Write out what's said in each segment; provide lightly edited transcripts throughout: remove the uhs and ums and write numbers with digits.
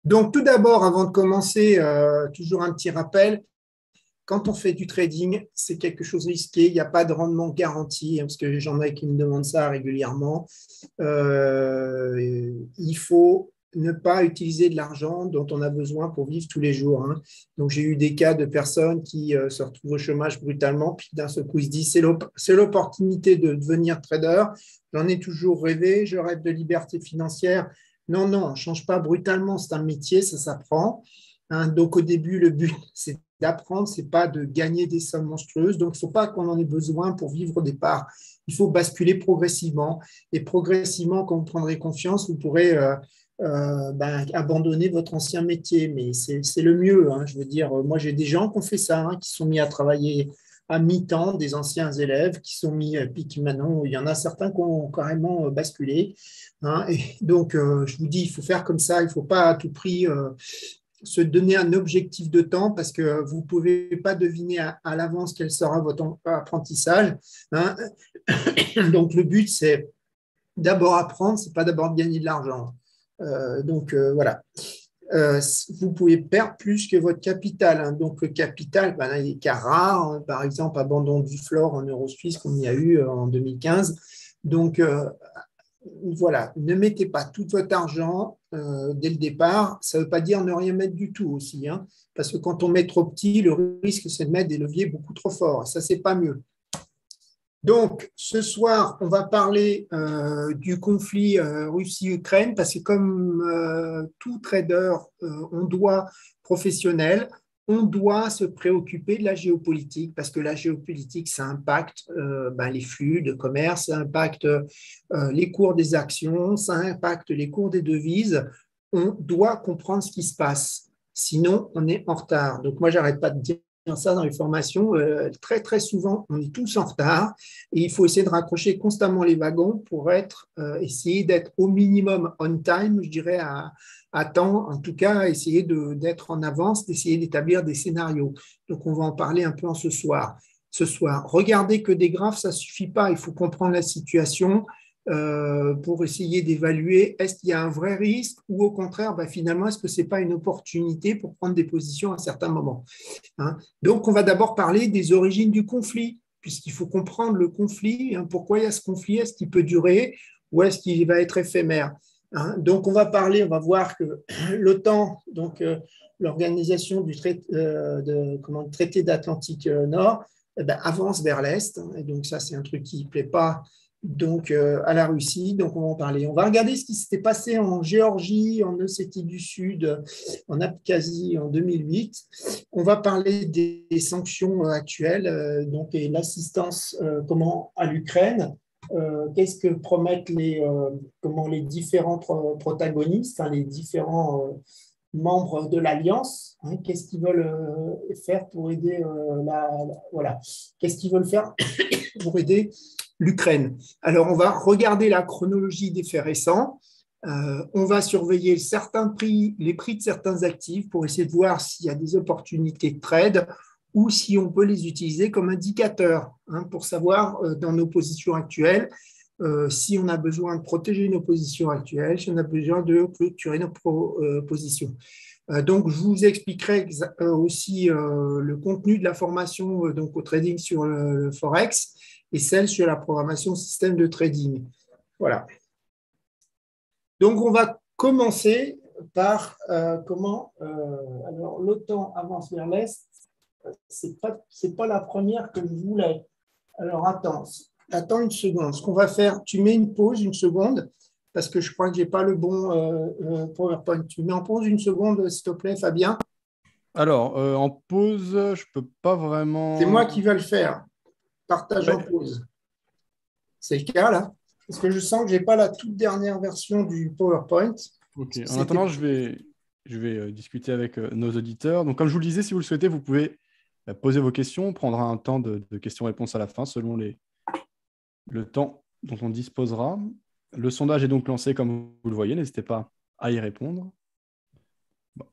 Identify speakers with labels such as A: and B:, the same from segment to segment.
A: Donc, tout d'abord, avant de commencer, toujours un petit rappel. Quand on fait du trading, c'est quelque chose de risqué. Il n'y a pas de rendement garanti, hein, parce que j'en ai qui me demandent ça régulièrement. Il faut ne pas utiliser de l'argent dont on a besoin pour vivre tous les jours, hein. Donc, j'ai eu des cas de personnes qui se retrouvent au chômage brutalement, puis d'un seul coup, ils se disent c'est l'opportunité de devenir trader. J'en ai toujours rêvé, je rêve de liberté financière. Non, non, on ne change pas brutalement, c'est un métier, ça s'apprend, hein. Donc, au début, le but, c'est d'apprendre, c'est pas de gagner des sommes monstrueuses. Donc, il ne faut pas qu'on en ait besoin pour vivre au départ. Il faut basculer progressivement. Et progressivement, quand vous prendrez confiance, vous pourrez abandonner votre ancien métier. Mais c'est le mieux, hein. Je veux dire, moi, j'ai des gens qui ont fait ça, hein, qui sont mis à travailler à mi-temps, des anciens élèves qui sont mis, puis qui maintenant, il y en a certains qui ont carrément basculé, hein. Et donc, je vous dis, il faut faire comme ça. Il ne faut pas à tout prix se donner un objectif de temps parce que vous ne pouvez pas deviner à l'avance quel sera votre apprentissage, hein. Donc, le but, c'est d'abord apprendre, c'est pas d'abord gagner de l'argent. Voilà. Vous pouvez perdre plus que votre capital, hein. Donc, le capital, ben, il y a des cas rares, hein. Par exemple, abandon du floor en euro suisse, comme il y a eu en 2015. Donc, voilà, ne mettez pas tout votre argent dès le départ. Ça ne veut pas dire ne rien mettre du tout aussi, hein, parce que quand on met trop petit, le risque, c'est de mettre des leviers beaucoup trop forts. Ça, c'est pas mieux. Donc, ce soir, on va parler du conflit Russie-Ukraine, parce que comme tout trader, on doit professionnel, on doit se préoccuper de la géopolitique, parce que la géopolitique, ça impacte les flux de commerce, ça impacte les cours des actions, ça impacte les cours des devises. On doit comprendre ce qui se passe. Sinon, on est en retard. Donc, moi, j'arrête pas de dire ça dans les formations. Très, très souvent, on est tous en retard. Et il faut essayer de raccrocher constamment les wagons pour essayer d'être au minimum on time, je dirais, à temps. En tout cas, essayer d'être en avance, d'essayer d'établir des scénarios. Donc, on va en parler un peu ce soir. Regardez que des graphes, ça ne suffit pas. Il faut comprendre la situation pour essayer d'évaluer est-ce qu'il y a un vrai risque ou au contraire, finalement, est-ce que ce n'est pas une opportunité pour prendre des positions à certains moments, hein. Donc, on va d'abord parler des origines du conflit, puisqu'il faut comprendre le conflit, hein, pourquoi il y a ce conflit, est-ce qu'il peut durer ou est-ce qu'il va être éphémère, hein. Donc, on va voir que l'OTAN, donc l'organisation du traité d'Atlantique Nord, avance vers l'Est, hein. Et donc, ça, c'est un truc qui ne plaît pas donc à la Russie. Donc, on va en parler. On va regarder ce qui s'était passé en Géorgie, en Ossétie du Sud, en Abkhazie en 2008. On va parler des sanctions actuelles, donc, et l'assistance à l'Ukraine. Qu'est-ce que promettent les différents protagonistes, hein, les différents membres de l'Alliance, hein, qu'est-ce qu'ils veulent faire pour aider voilà, qu'est-ce qu'ils veulent faire pour aider l'Ukraine. Alors, on va regarder la chronologie des faits récents. On va surveiller les prix de certains actifs pour essayer de voir s'il y a des opportunités de trade ou si on peut les utiliser comme indicateur, hein, pour savoir dans nos positions actuelles si on a besoin de protéger nos positions actuelles, si on a besoin de clôturer nos positions. Donc, je vous expliquerai aussi le contenu de la formation donc au trading sur le Forex et celle sur la programmation système de trading. Voilà. Donc, on va commencer par alors, l'OTAN avance vers l'Est. C'est pas la première que je voulais. Alors, attends une seconde. Ce qu'on va faire, tu mets une pause, une seconde, parce que je crois que je n'ai pas le bon PowerPoint. Tu mets en pause une seconde, s'il te plaît, Fabien.
B: Alors, en pause, je peux pas
A: C'est moi qui
B: vraiment.
A: vais le faire. Partage en
B: Ouais.
A: pause. C'est le cas, là. Parce que je sens que je n'ai pas la toute dernière version du PowerPoint.
B: Ok. En
A: C'était.
B: attendant, je vais discuter avec nos auditeurs. Donc, comme je vous le disais, si vous le souhaitez, vous pouvez poser vos questions. On prendra un temps de questions-réponses à la fin, selon le temps dont on disposera. Le sondage est donc lancé, comme vous le voyez. N'hésitez pas à y répondre. Bon.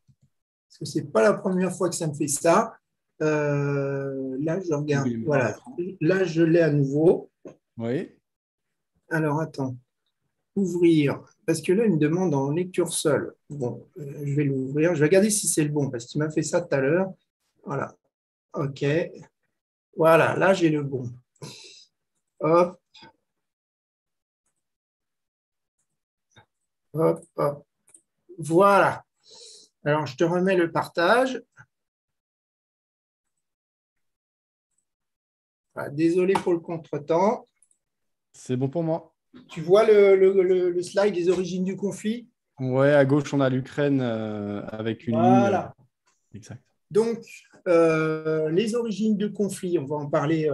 A: Parce que ce n'est pas la première fois que ça me fait ça. Là, je regarde.
B: Ouvrez
A: Voilà.
B: l'écran.
A: Là, je l'ai à nouveau.
B: Oui.
A: Alors, attends. Ouvrir. parce que là, il me demande en lecture seule. Bon, je vais l'ouvrir. Je vais regarder si c'est le bon, parce qu'il m'a fait ça tout à l'heure. Voilà. OK. Voilà, là, j'ai le bon. Hop, hop, hop. Voilà. Alors, je te remets le partage. Voilà, désolé pour le contretemps.
B: C'est bon pour moi.
A: Tu vois le slide des origines du conflit?
B: Ouais, à gauche, on a l'Ukraine avec une ligne.
A: Voilà.
B: Exact.
A: Donc, les origines du conflit, on va en parler.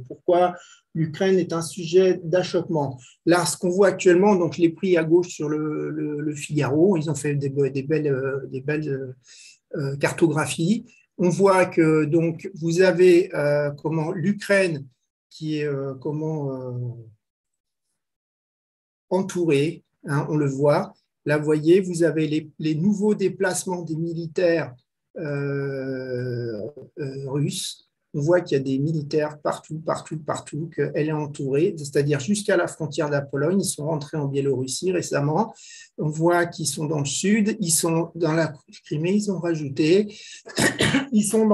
A: Pourquoi l'Ukraine est un sujet d'achoppement. Là, ce qu'on voit actuellement, donc je l'ai pris à gauche sur le Figaro, ils ont fait des belles cartographies. On voit que donc vous avez comment l'Ukraine qui est entourée, hein, on le voit. Là, vous voyez, vous avez les nouveaux déplacements des militaires russes. On voit qu'il y a des militaires partout, partout, partout, qu'elle est entourée, c'est-à-dire jusqu'à la frontière de la Pologne. Ils sont rentrés en Biélorussie récemment. On voit qu'ils sont dans le sud, ils sont dans la Crimée, ils ont rajouté. Ils sont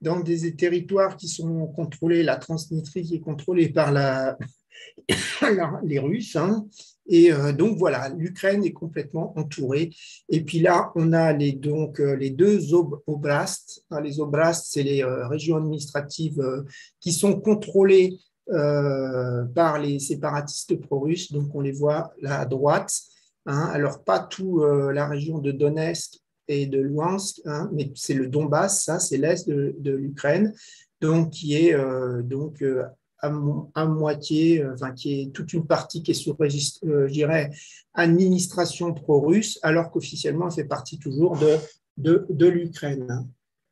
A: dans des territoires qui sont contrôlés, la Transnistrie qui est contrôlée par les Russes. Hein. Et donc voilà, l'Ukraine est complètement entourée. Et puis là, on a les deux oblasts. Les oblasts, c'est les régions administratives qui sont contrôlées par les séparatistes pro-russes. Donc on les voit là à droite. Hein. Alors pas tout la région de Donetsk et de Luhansk, hein, mais c'est le Donbass, ça c'est l'est de l'Ukraine, donc qui est à moitié, enfin qui est toute une partie qui est sous registre, je dirais, administration pro-russe, alors qu'officiellement elle fait partie toujours de l'Ukraine.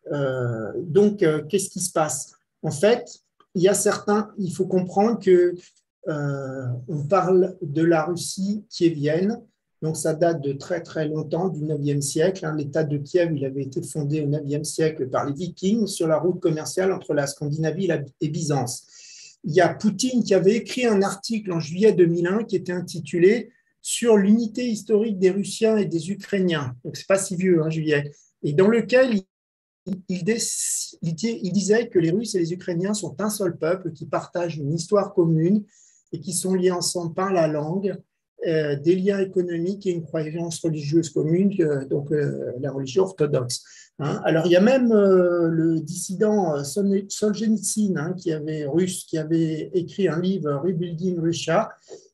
A: Qu'est-ce qui se passe? En fait, il faut comprendre que on parle de la Russie kievienne, donc ça date de très très longtemps, du 9e siècle. Hein. L'État de Kiev, il avait été fondé au 9e siècle par les Vikings sur la route commerciale entre la Scandinavie et Byzance. Il y a Poutine qui avait écrit un article en juillet 2001 qui était intitulé Sur l'unité historique des Russiens et des Ukrainiens. Donc c'est pas si vieux, hein, juillet. Et dans lequel il disait que les Russes et les Ukrainiens sont un seul peuple qui partagent une histoire commune et qui sont liés ensemble par la langue, des liens économiques et une croyance religieuse commune, la religion orthodoxe. Hein. Alors, il y a même le dissident Solzhenitsyn, hein, qui avait écrit un livre, Rebuilding Russia.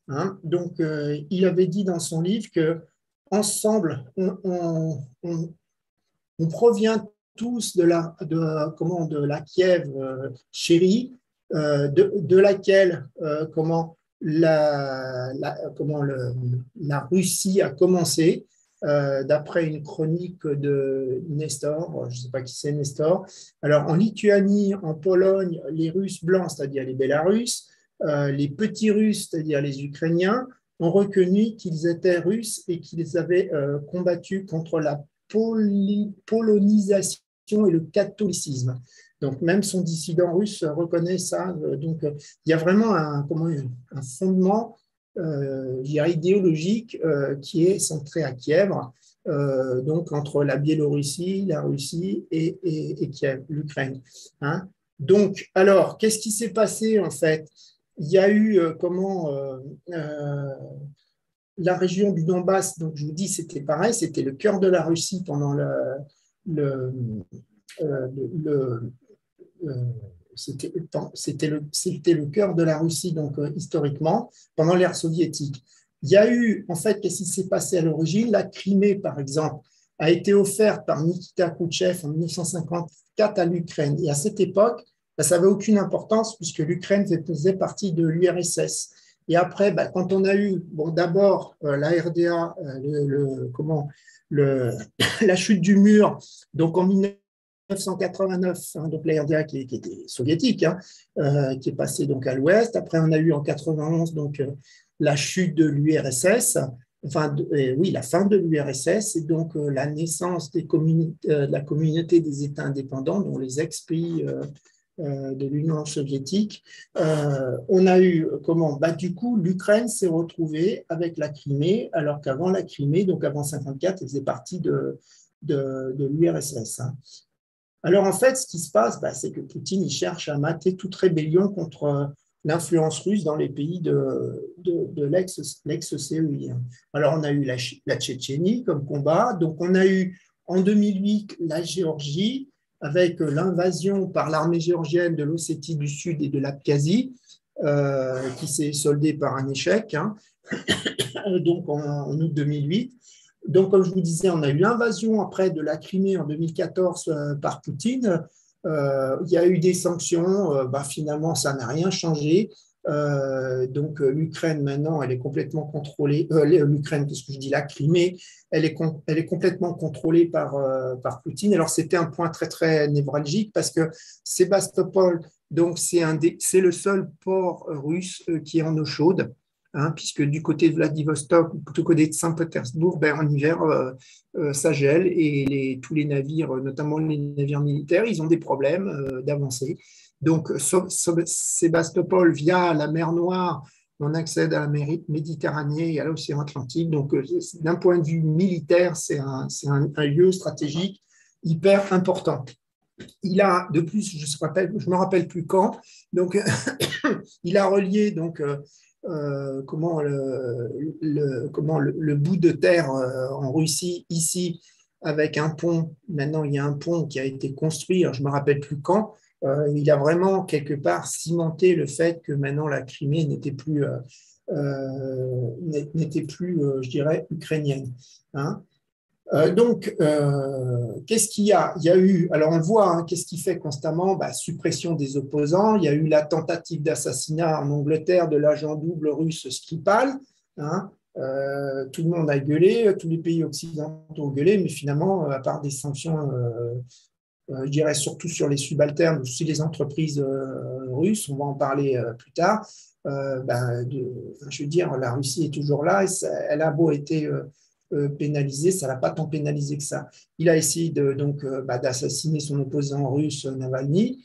A: Hein. Donc, il avait dit dans son livre que ensemble, on provient tous de la Kiev chérie, de laquelle la Russie a commencé, d'après une chronique de Nestor, je ne sais pas qui c'est Nestor. Alors en Lituanie, en Pologne, les Russes blancs, c'est-à-dire les Bélarusses, les petits Russes, c'est-à-dire les Ukrainiens, ont reconnu qu'ils étaient Russes et qu'ils avaient combattu contre la polonisation et le catholicisme. Donc, même son dissident russe reconnaît ça. Donc, il y a vraiment un fondement idéologique qui est centré à Kiev, donc entre la Biélorussie, la Russie et Kiev, l'Ukraine. Hein. Donc, alors, qu'est-ce qui s'est passé en fait? Il y a eu la région du Donbass, donc je vous dis, c'était pareil, c'était le cœur de la Russie pendant c'était le cœur de la Russie, donc historiquement, pendant l'ère soviétique. Il y a eu, en fait, qu'est-ce qui s'est passé à l'origine? La Crimée, par exemple, a été offerte par Nikita Khrouchtchev en 1954 à l'Ukraine. Et à cette époque, ça n'avait aucune importance puisque l'Ukraine faisait partie de l'URSS. Et après, quand on a eu, d'abord la RDA, la chute du mur, donc en 1989, hein, donc la RDA qui était soviétique, hein, qui est passée donc à l'ouest. Après, on a eu en 91 donc la chute de l'URSS, la fin de l'URSS et donc la naissance de la communauté des États indépendants, dont les ex-pays de l'Union soviétique. On a eu comment du coup, l'Ukraine s'est retrouvée avec la Crimée, alors qu'avant la Crimée, donc avant 1954, elle faisait partie de l'URSS. Alors en fait, ce qui se passe, c'est que Poutine il cherche à mater toute rébellion contre l'influence russe dans les pays de l'ex-CEI. Alors on a eu la Tchétchénie comme combat, donc on a eu en 2008 la Géorgie avec l'invasion par l'armée géorgienne de l'Ossétie du Sud et de l'Abkhazie, qui s'est soldée par un échec, donc en août 2008. Donc, comme je vous disais, on a eu l'invasion après de la Crimée en 2014 par Poutine. Il y a eu des sanctions. Finalement, ça n'a rien changé. Donc, l'Ukraine, maintenant, elle est complètement contrôlée. L'Ukraine, qu'est-ce que je dis? La Crimée, elle est complètement contrôlée par Poutine. Alors, c'était un point très, très névralgique parce que Sébastopol, donc, c'est le seul port russe qui est en eau chaude. Puisque du côté de Vladivostok, ou plutôt côté de Saint-Pétersbourg, en hiver, ça gèle et tous les navires, notamment les navires militaires, ils ont des problèmes d'avancer. Donc, Sébastopol, via la mer Noire, on accède à la mer Méditerranée et à l'océan Atlantique. Donc, d'un point de vue militaire, c'est un lieu stratégique hyper important. Il a, de plus, je ne me rappelle plus quand, donc il a relié donc, le bout de terre en Russie, ici, avec un pont. Maintenant, il y a un pont qui a été construit, je ne me rappelle plus quand. Il a vraiment, quelque part, cimenté le fait que maintenant la Crimée n'était plus, je dirais, ukrainienne. Donc, qu'est-ce qu'il y a? Il y a eu, alors on le voit, qu'est-ce qui fait constamment? Suppression des opposants. Il y a eu la tentative d'assassinat en Angleterre de l'agent double russe Skripal. Tout le monde a gueulé, tous les pays occidentaux ont gueulé, mais finalement, à part des sanctions, je dirais surtout sur les subalternes ou sur les entreprises russes, on va en parler plus tard. Je veux dire, la Russie est toujours là, et elle a beau être pénalisé, ça ne l'a pas tant pénalisé que ça. Il a essayé d'assassiner son opposant russe Navalny.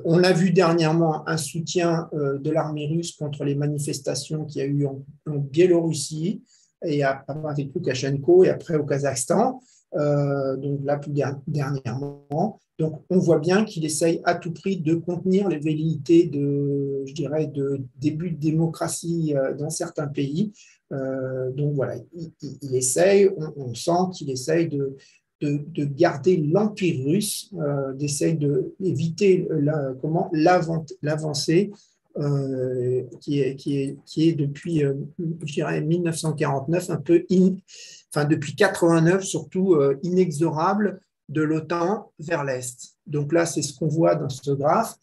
A: On a vu dernièrement un soutien de l'armée russe contre les manifestations qu'il y a eu en Biélorussie, et avec Loukachenko, et après au Kazakhstan, donc là plus dernièrement. Donc on voit bien qu'il essaye à tout prix de contenir les velléités de début de démocratie dans certains pays. Donc voilà, il essaye, on sent qu'il essaye de garder l'empire russe, d'essayer d'éviter l'avancée qui est depuis, je dirais, 1949, depuis 89 surtout, inexorable de l'OTAN vers l'Est. Donc là, c'est ce qu'on voit dans ce graphe.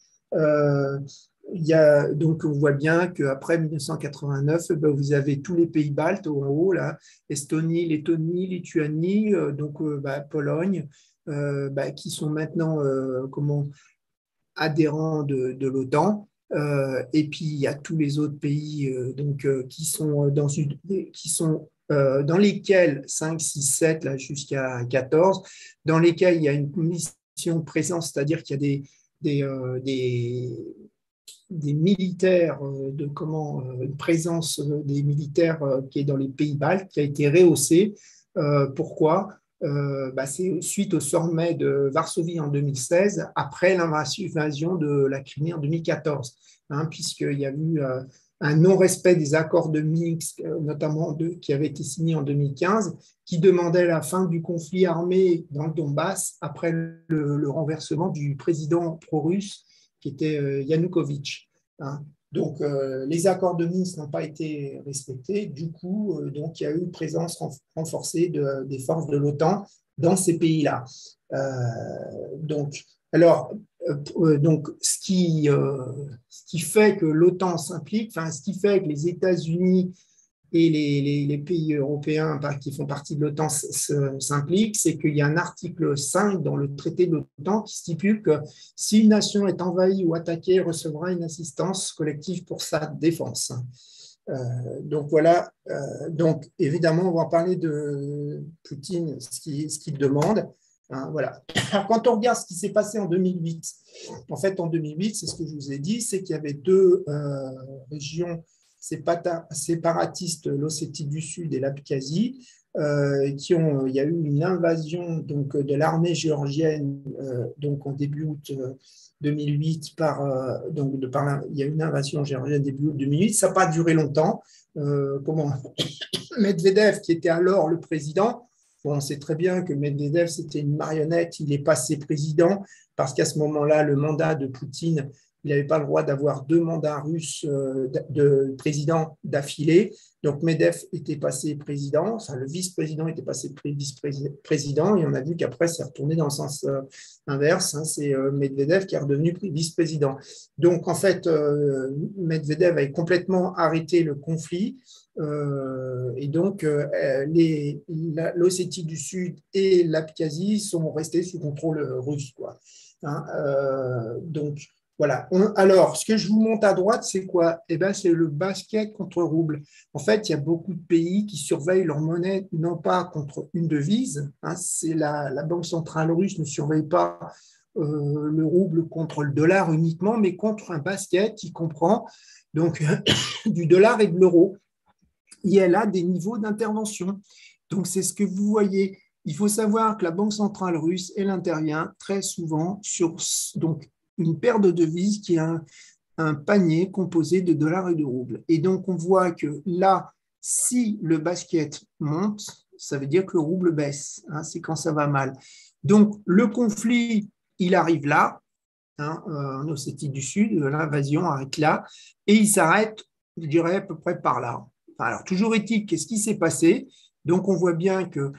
A: Donc, on voit bien qu'après 1989, vous avez tous les pays baltes en haut, là, Estonie, Lettonie, Lituanie, Pologne, qui sont maintenant adhérents de l'OTAN. Et puis, il y a tous les autres pays qui sont dans lesquels 5, 6, 7, là, jusqu'à 14, dans lesquels il y a une mission de présence, c'est-à-dire qu'il y a des militaires, une présence des militaires qui est dans les pays baltes, qui a été rehaussée. Pourquoi? C'est suite au sommet de Varsovie en 2016, après l'invasion de la Crimée en 2014, puisqu'il y a eu un non-respect des accords de Minsk, notamment qui avaient été signés en 2015, qui demandaient la fin du conflit armé dans le Donbass après le renversement du président pro-russe qui était Yanukovych. Donc, les accords de Minsk n'ont pas été respectés. Du coup, donc, il y a eu une présence renforcée des forces de l'OTAN dans ces pays-là. Donc, ce qui fait que l'OTAN s'implique, ce qui fait que les États-Unis et les pays européens qui font partie de l'OTAN s'impliquent, c'est qu'il y a un article 5 dans le traité de l'OTAN qui stipule que si une nation est envahie ou attaquée, elle recevra une assistance collective pour sa défense. Donc voilà, donc évidemment, on va en parler de Poutine, ce qu'il demande. Hein, voilà. Alors, quand on regarde ce qui s'est passé en 2008, en fait, en 2008, c'est ce que je vous ai dit, c'est qu'il y avait deux régions séparatistes, l'Ossétie du Sud et l'Abkhazie, il y a eu une invasion donc, de l'armée géorgienne donc, en début août 2008 il y a eu une invasion géorgienne début août 2008. Ça n'a pas duré longtemps. Medvedev, qui était alors le président, on sait très bien que Medvedev, c'était une marionnette, il est passé président parce qu'à ce moment-là, le mandat de Poutine, il n'avait pas le droit d'avoir deux mandats russes de président d'affilée. Donc Medvedev était passé président, enfin, le vice-président était passé vice-président, et on a vu qu'après, c'est retourné dans le sens inverse. Hein, c'est Medvedev qui est redevenu vice-président. Donc en fait, Medvedev avait complètement arrêté le conflit. Et donc, l'Ossétie du Sud et l'Abkhazie sont restés sous contrôle russe, quoi. Hein, donc, voilà. Alors, ce que je vous montre à droite, c'est quoi? Eh ben, c'est le basket contre rouble. En fait, il y a beaucoup de pays qui surveillent leur monnaie, non pas contre une devise. Hein, c'est la Banque centrale russe ne surveille pas le rouble contre le dollar uniquement, mais contre un basket qui comprend donc du dollar et de l'euro. Et elle a des niveaux d'intervention. Donc, c'est ce que vous voyez. Il faut savoir que la Banque centrale russe, elle intervient très souvent sur donc, une paire de devises qui est un panier composé de dollars et de roubles. Et donc, on voit que là, si le basket monte, ça veut dire que le rouble baisse. Hein, c'est quand ça va mal. Donc, le conflit, il arrive là, hein, en Ossétie du Sud, l'invasion arrive là, et il s'arrête, je dirais, à peu près par là. Alors, toujours est-il, qu'est-ce qui s'est passé? Donc, on voit bien que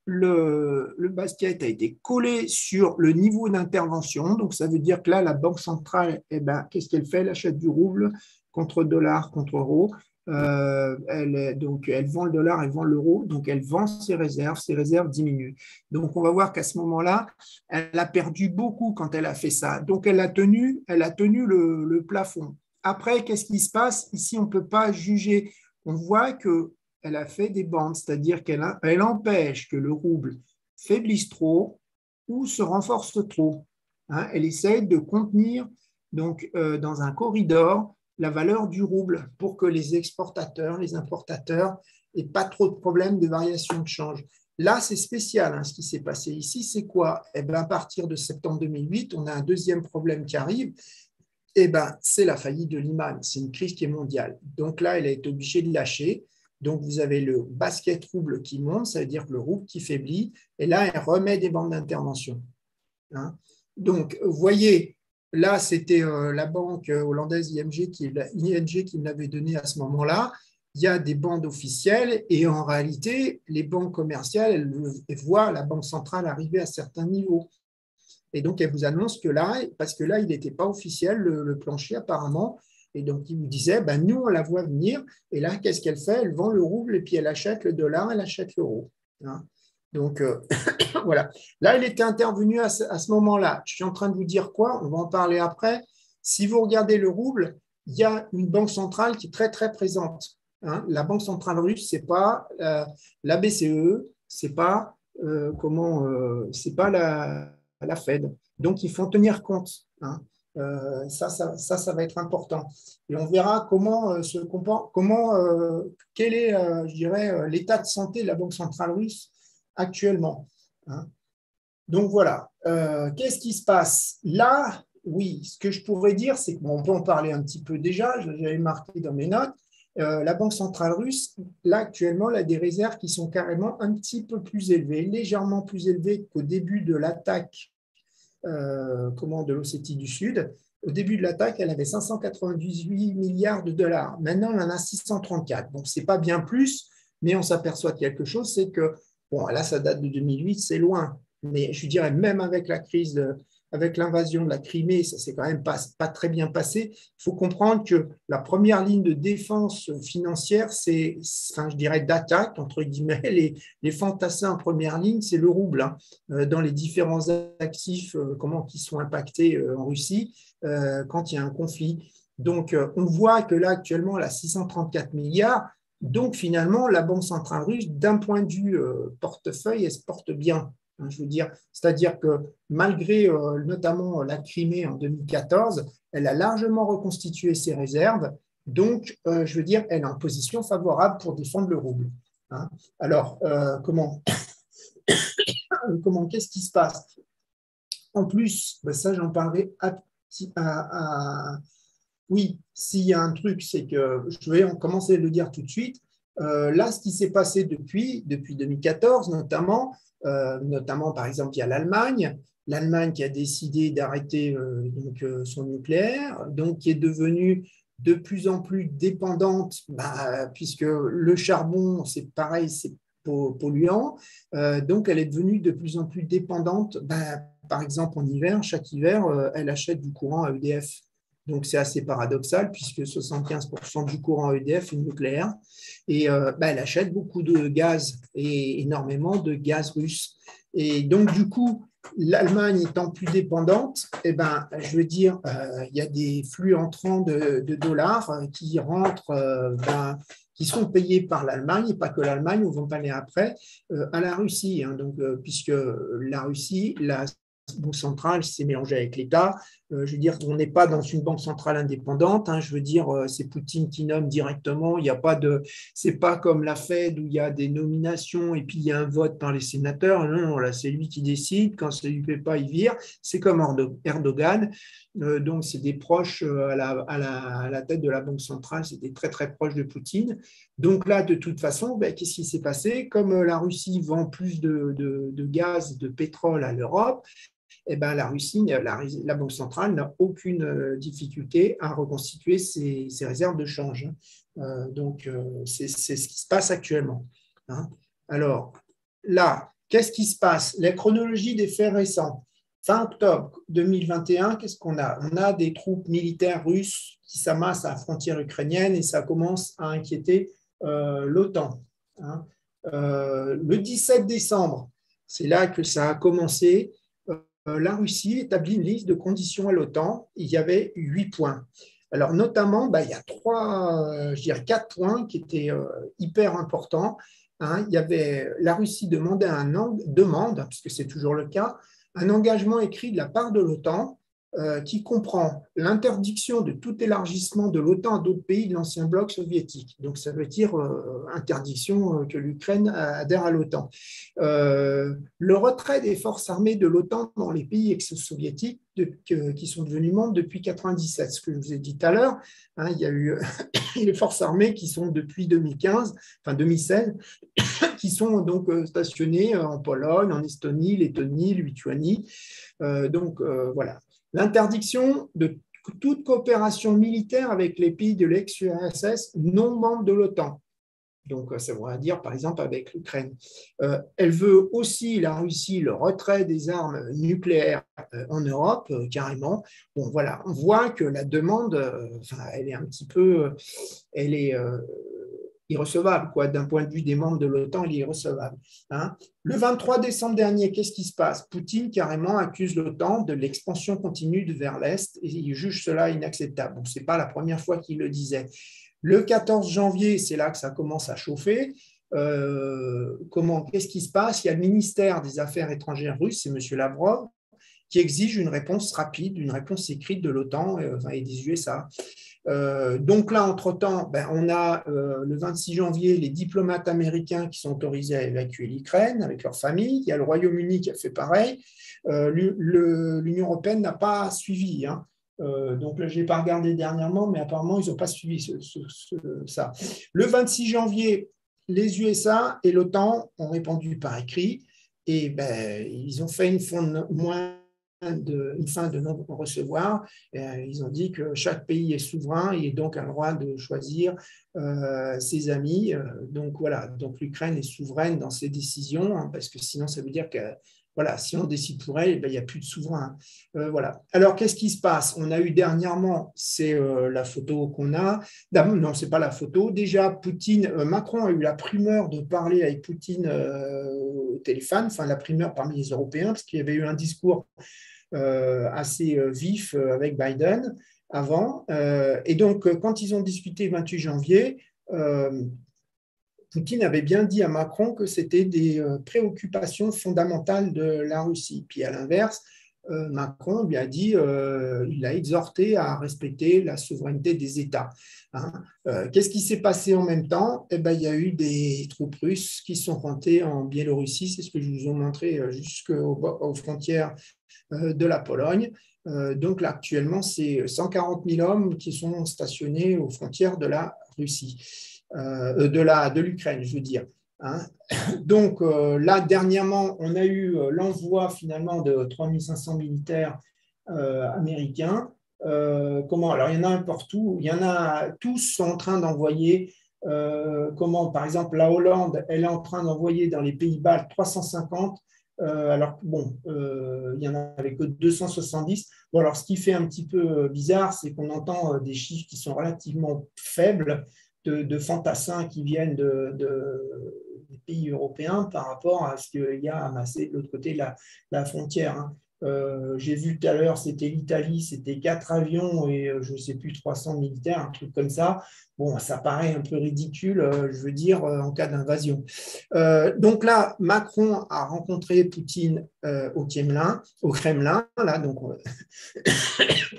A: le basket a été collé sur le niveau d'intervention. Donc, ça veut dire que là, la Banque centrale, eh ben, qu'est-ce qu'elle fait? Elle achète du rouble contre dollar, contre euro. Elle vend le dollar, elle vend l'euro, donc elle vend ses réserves diminuent. Donc, on va voir qu'à ce moment-là, elle a perdu beaucoup quand elle a fait ça. Donc, elle a tenu le plafond. Après, qu'est-ce qui se passe? Ici, on ne peut pas juger. On voit qu'elle a fait des bandes, c'est-à-dire qu'elle empêche que le rouble faiblisse trop ou se renforce trop. Hein, elle essaie de contenir donc, dans un corridor la valeur du rouble pour que les exportateurs, les importateurs n'aient pas trop de problèmes de variation de change. Là, c'est spécial hein, ce qui s'est passé ici. C'est quoi? Eh bien, à partir de septembre 2008, on a un deuxième problème qui arrive. Eh ben, c'est la faillite de Lehman. C'est une crise qui est mondiale. Donc là, elle a été obligée de lâcher. Donc, vous avez le basket rouble qui monte, ça veut dire que le rouble qui faiblit. Et là, elle remet des bandes d'intervention. Hein. Donc, vous voyez, là, c'était la banque hollandaise ING qui me l'avait donné à ce moment-là. Il y a des bandes officielles et en réalité, les banques commerciales, elles voient la banque centrale arriver à certains niveaux. Et donc, elle vous annonce que là, parce que là, il n'était pas officiel, le plancher apparemment. Et donc, il vous disait, ben, nous, on la voit venir. Et là, qu'est-ce qu'elle fait? Elle vend le rouble et puis elle achète le dollar, elle achète l'euro. Hein. Donc, voilà. Là, elle était intervenue à ce moment-là. Je suis en train de vous dire quoi? On va en parler après. Si vous regardez le rouble, il y a une banque centrale qui est très, très présente. Hein. La banque centrale russe, ce n'est pas la BCE, ce n'est pas, c'est pas la Fed. Donc, il faut en tenir compte. Hein. Ça va être important. Et on verra quel est, je dirais, l'état de santé de la Banque centrale russe actuellement. Hein. Donc, voilà. Qu'est-ce qui se passe? Là, oui, ce que je pourrais dire, c'est qu'on peut en parler un petit peu déjà, j'avais marqué dans mes notes, la Banque centrale russe, là, actuellement, elle a des réserves qui sont carrément un petit peu plus élevées, légèrement plus élevées qu'au début de l'attaque de l'Ossétie du Sud. Au début de l'attaque, elle avait 598 milliards de dollars. Maintenant, elle en a 634. Donc, ce n'est pas bien plus, mais on s'aperçoit de quelque chose, c'est que, bon, là, ça date de 2008, c'est loin. Mais je dirais, même avec la crise, avec l'invasion de la Crimée, ça ne s'est quand même pas très bien passé. Il faut comprendre que la première ligne de défense financière, je dirais d'attaque, entre guillemets, les fantassins en première ligne, c'est le rouble. Hein, dans les différents actifs qui sont impactés en Russie quand il y a un conflit. Donc, on voit que là, actuellement, elle a 634 milliards. Donc, finalement, la Banque centrale russe, d'un point de vue portefeuille, elle se porte bien. Je veux dire, c'est-à-dire que malgré notamment la Crimée en 2014, elle a largement reconstitué ses réserves. Donc, je veux dire, elle est en position favorable pour défendre le rouble. Hein. Alors, qu'est-ce qui se passe? En plus, ben ça, j'en parlerai oui, s'il y a un truc, c'est que je vais commencer à le dire tout de suite. Là, ce qui s'est passé depuis 2014, notamment, par exemple, il y a l'Allemagne qui a décidé d'arrêter son nucléaire, donc qui est devenue de plus en plus dépendante, puisque le charbon, c'est pareil, c'est polluant, donc elle est devenue de plus en plus dépendante. Par exemple, en hiver, chaque hiver, elle achète du courant à EDF. Donc, c'est assez paradoxal puisque 75% du courant à EDF est nucléaire. Et elle achète beaucoup de gaz et énormément de gaz russe. Et donc, du coup, l'Allemagne étant plus dépendante, je veux dire, il y a des flux entrants de dollars qui rentrent, qui sont payés par l'Allemagne, et pas que l'Allemagne, on va en parler après, à la Russie. Hein. Donc, puisque la Russie, la banque centrale s'est mélangée avec l'État. Je veux dire, on n'est pas dans une banque centrale indépendante. Hein, je veux dire, c'est Poutine qui nomme directement. Il n'y a pas de, c'est pas comme la Fed où il y a des nominations et puis il y a un vote par les sénateurs. Non, là, c'est lui qui décide. Quand ça ne lui plaît pas, il vire. C'est comme Erdogan. Donc, c'est des proches à la tête de la banque centrale. C'est des très, très proches de Poutine. Donc là, de toute façon, qu'est-ce qui s'est passé? Comme la Russie vend plus de gaz, de pétrole à l'Europe, la Russie, la Banque centrale n'a aucune difficulté à reconstituer ses réserves de change. Donc, c'est ce qui se passe actuellement. Hein. Alors, là, qu'est-ce qui se passe? La chronologie des faits récents. Fin octobre 2021, qu'est-ce qu'on a? On a des troupes militaires russes qui s'amassent à la frontière ukrainienne et ça commence à inquiéter l'OTAN. Hein. Le 17 décembre, c'est là que ça a commencé. La Russie établit une liste de conditions à l'OTAN. Il y avait 8 points. Alors, notamment, il y a 4 points qui étaient hyper importants. Hein. Il y avait, la Russie demande, puisque c'est toujours le cas, un engagement écrit de la part de l'OTAN qui comprend l'interdiction de tout élargissement de l'OTAN à d'autres pays de l'ancien bloc soviétique. Donc, ça veut dire interdiction que l'Ukraine adhère à l'OTAN. Le retrait des forces armées de l'OTAN dans les pays ex-soviétiques qui sont devenus membres depuis 1997. Ce que je vous ai dit tout à l'heure, hein, il y a eu les forces armées qui sont depuis 2016, qui sont donc stationnées en Pologne, en Estonie, Lettonie, Lituanie. Voilà. L'interdiction de toute coopération militaire avec les pays de l'ex-URSS non membres de l'OTAN. Donc, ça voudrait dire, par exemple, avec l'Ukraine. Elle veut aussi, la Russie, le retrait des armes nucléaires en Europe, carrément. Bon, voilà, on voit que la demande, elle est un petit peu, elle est irrecevable, quoi. D'un point de vue des membres de l'OTAN, elle est irrecevable. Hein. Le 23 décembre dernier, qu'est-ce qui se passe? Poutine, carrément, accuse l'OTAN de l'expansion continue vers l'Est et il juge cela inacceptable. Bon, ce n'est pas la première fois qu'il le disait. Le 14 janvier, c'est là que ça commence à chauffer. Qu'est-ce qui se passe? Il y a le ministère des Affaires étrangères russe, c'est M. Lavrov, qui exige une réponse rapide, une réponse écrite de l'OTAN et des USA. Donc là, entre-temps, on a le 26 janvier les diplomates américains qui sont autorisés à évacuer l'Ukraine avec leurs familles. Il y a le Royaume-Uni qui a fait pareil. L'Union européenne n'a pas suivi. Hein. Donc là, je n'ai pas regardé dernièrement, mais apparemment, ils n'ont pas suivi ça. Le 26 janvier, les USA et l'OTAN ont répondu par écrit et ils ont fait une fin de non-recevoir. Ils ont dit que chaque pays est souverain et donc a le droit de choisir ses amis. Donc voilà, donc l'Ukraine est souveraine dans ses décisions, hein, parce que sinon ça veut dire que voilà, si on décide pour elle, il n'y a plus de souverain. Voilà. Alors, qu'est-ce qui se passe? On a eu dernièrement, c'est la photo qu'on a. Non, ce n'est pas la photo. Déjà, Macron a eu la primeur de parler avec Poutine au téléphone, enfin la primeur parmi les Européens, parce qu'il y avait eu un discours assez vif avec Biden avant. Et donc, quand ils ont discuté le 28 janvier, Poutine avait bien dit à Macron que c'était des préoccupations fondamentales de la Russie. Puis à l'inverse, Macron lui a dit, il l'a exhorté à respecter la souveraineté des États. Hein. Qu'est-ce qui s'est passé en même temps? Eh ben, il y a eu des troupes russes qui sont rentrées en Biélorussie, c'est ce que je vous ai montré jusqu'aux frontières de la Pologne. Donc là, actuellement, c'est 140 000 hommes qui sont stationnés aux frontières de la Russie, de l'Ukraine, je veux dire. Hein. Donc là, dernièrement, on a eu l'envoi finalement de 3500 militaires américains. Alors, il y en a un partout. Il y en a tous sont en train d'envoyer. Par exemple, la Hollande, elle est en train d'envoyer dans les pays baltes 350. Alors, bon, il n'y en avait que 270. Bon, alors, ce qui fait un petit peu bizarre, c'est qu'on entend des chiffres qui sont relativement faibles de fantassins qui viennent des pays européens par rapport à ce qu'il y a amassé de l'autre côté de la frontière. Hein. J'ai vu tout à l'heure, c'était l'Italie, c'était 4 avions et je ne sais plus, 300 militaires, un truc comme ça. Bon, ça paraît un peu ridicule, je veux dire, en cas d'invasion. Donc là, Macron a rencontré Poutine au Kremlin, là, donc,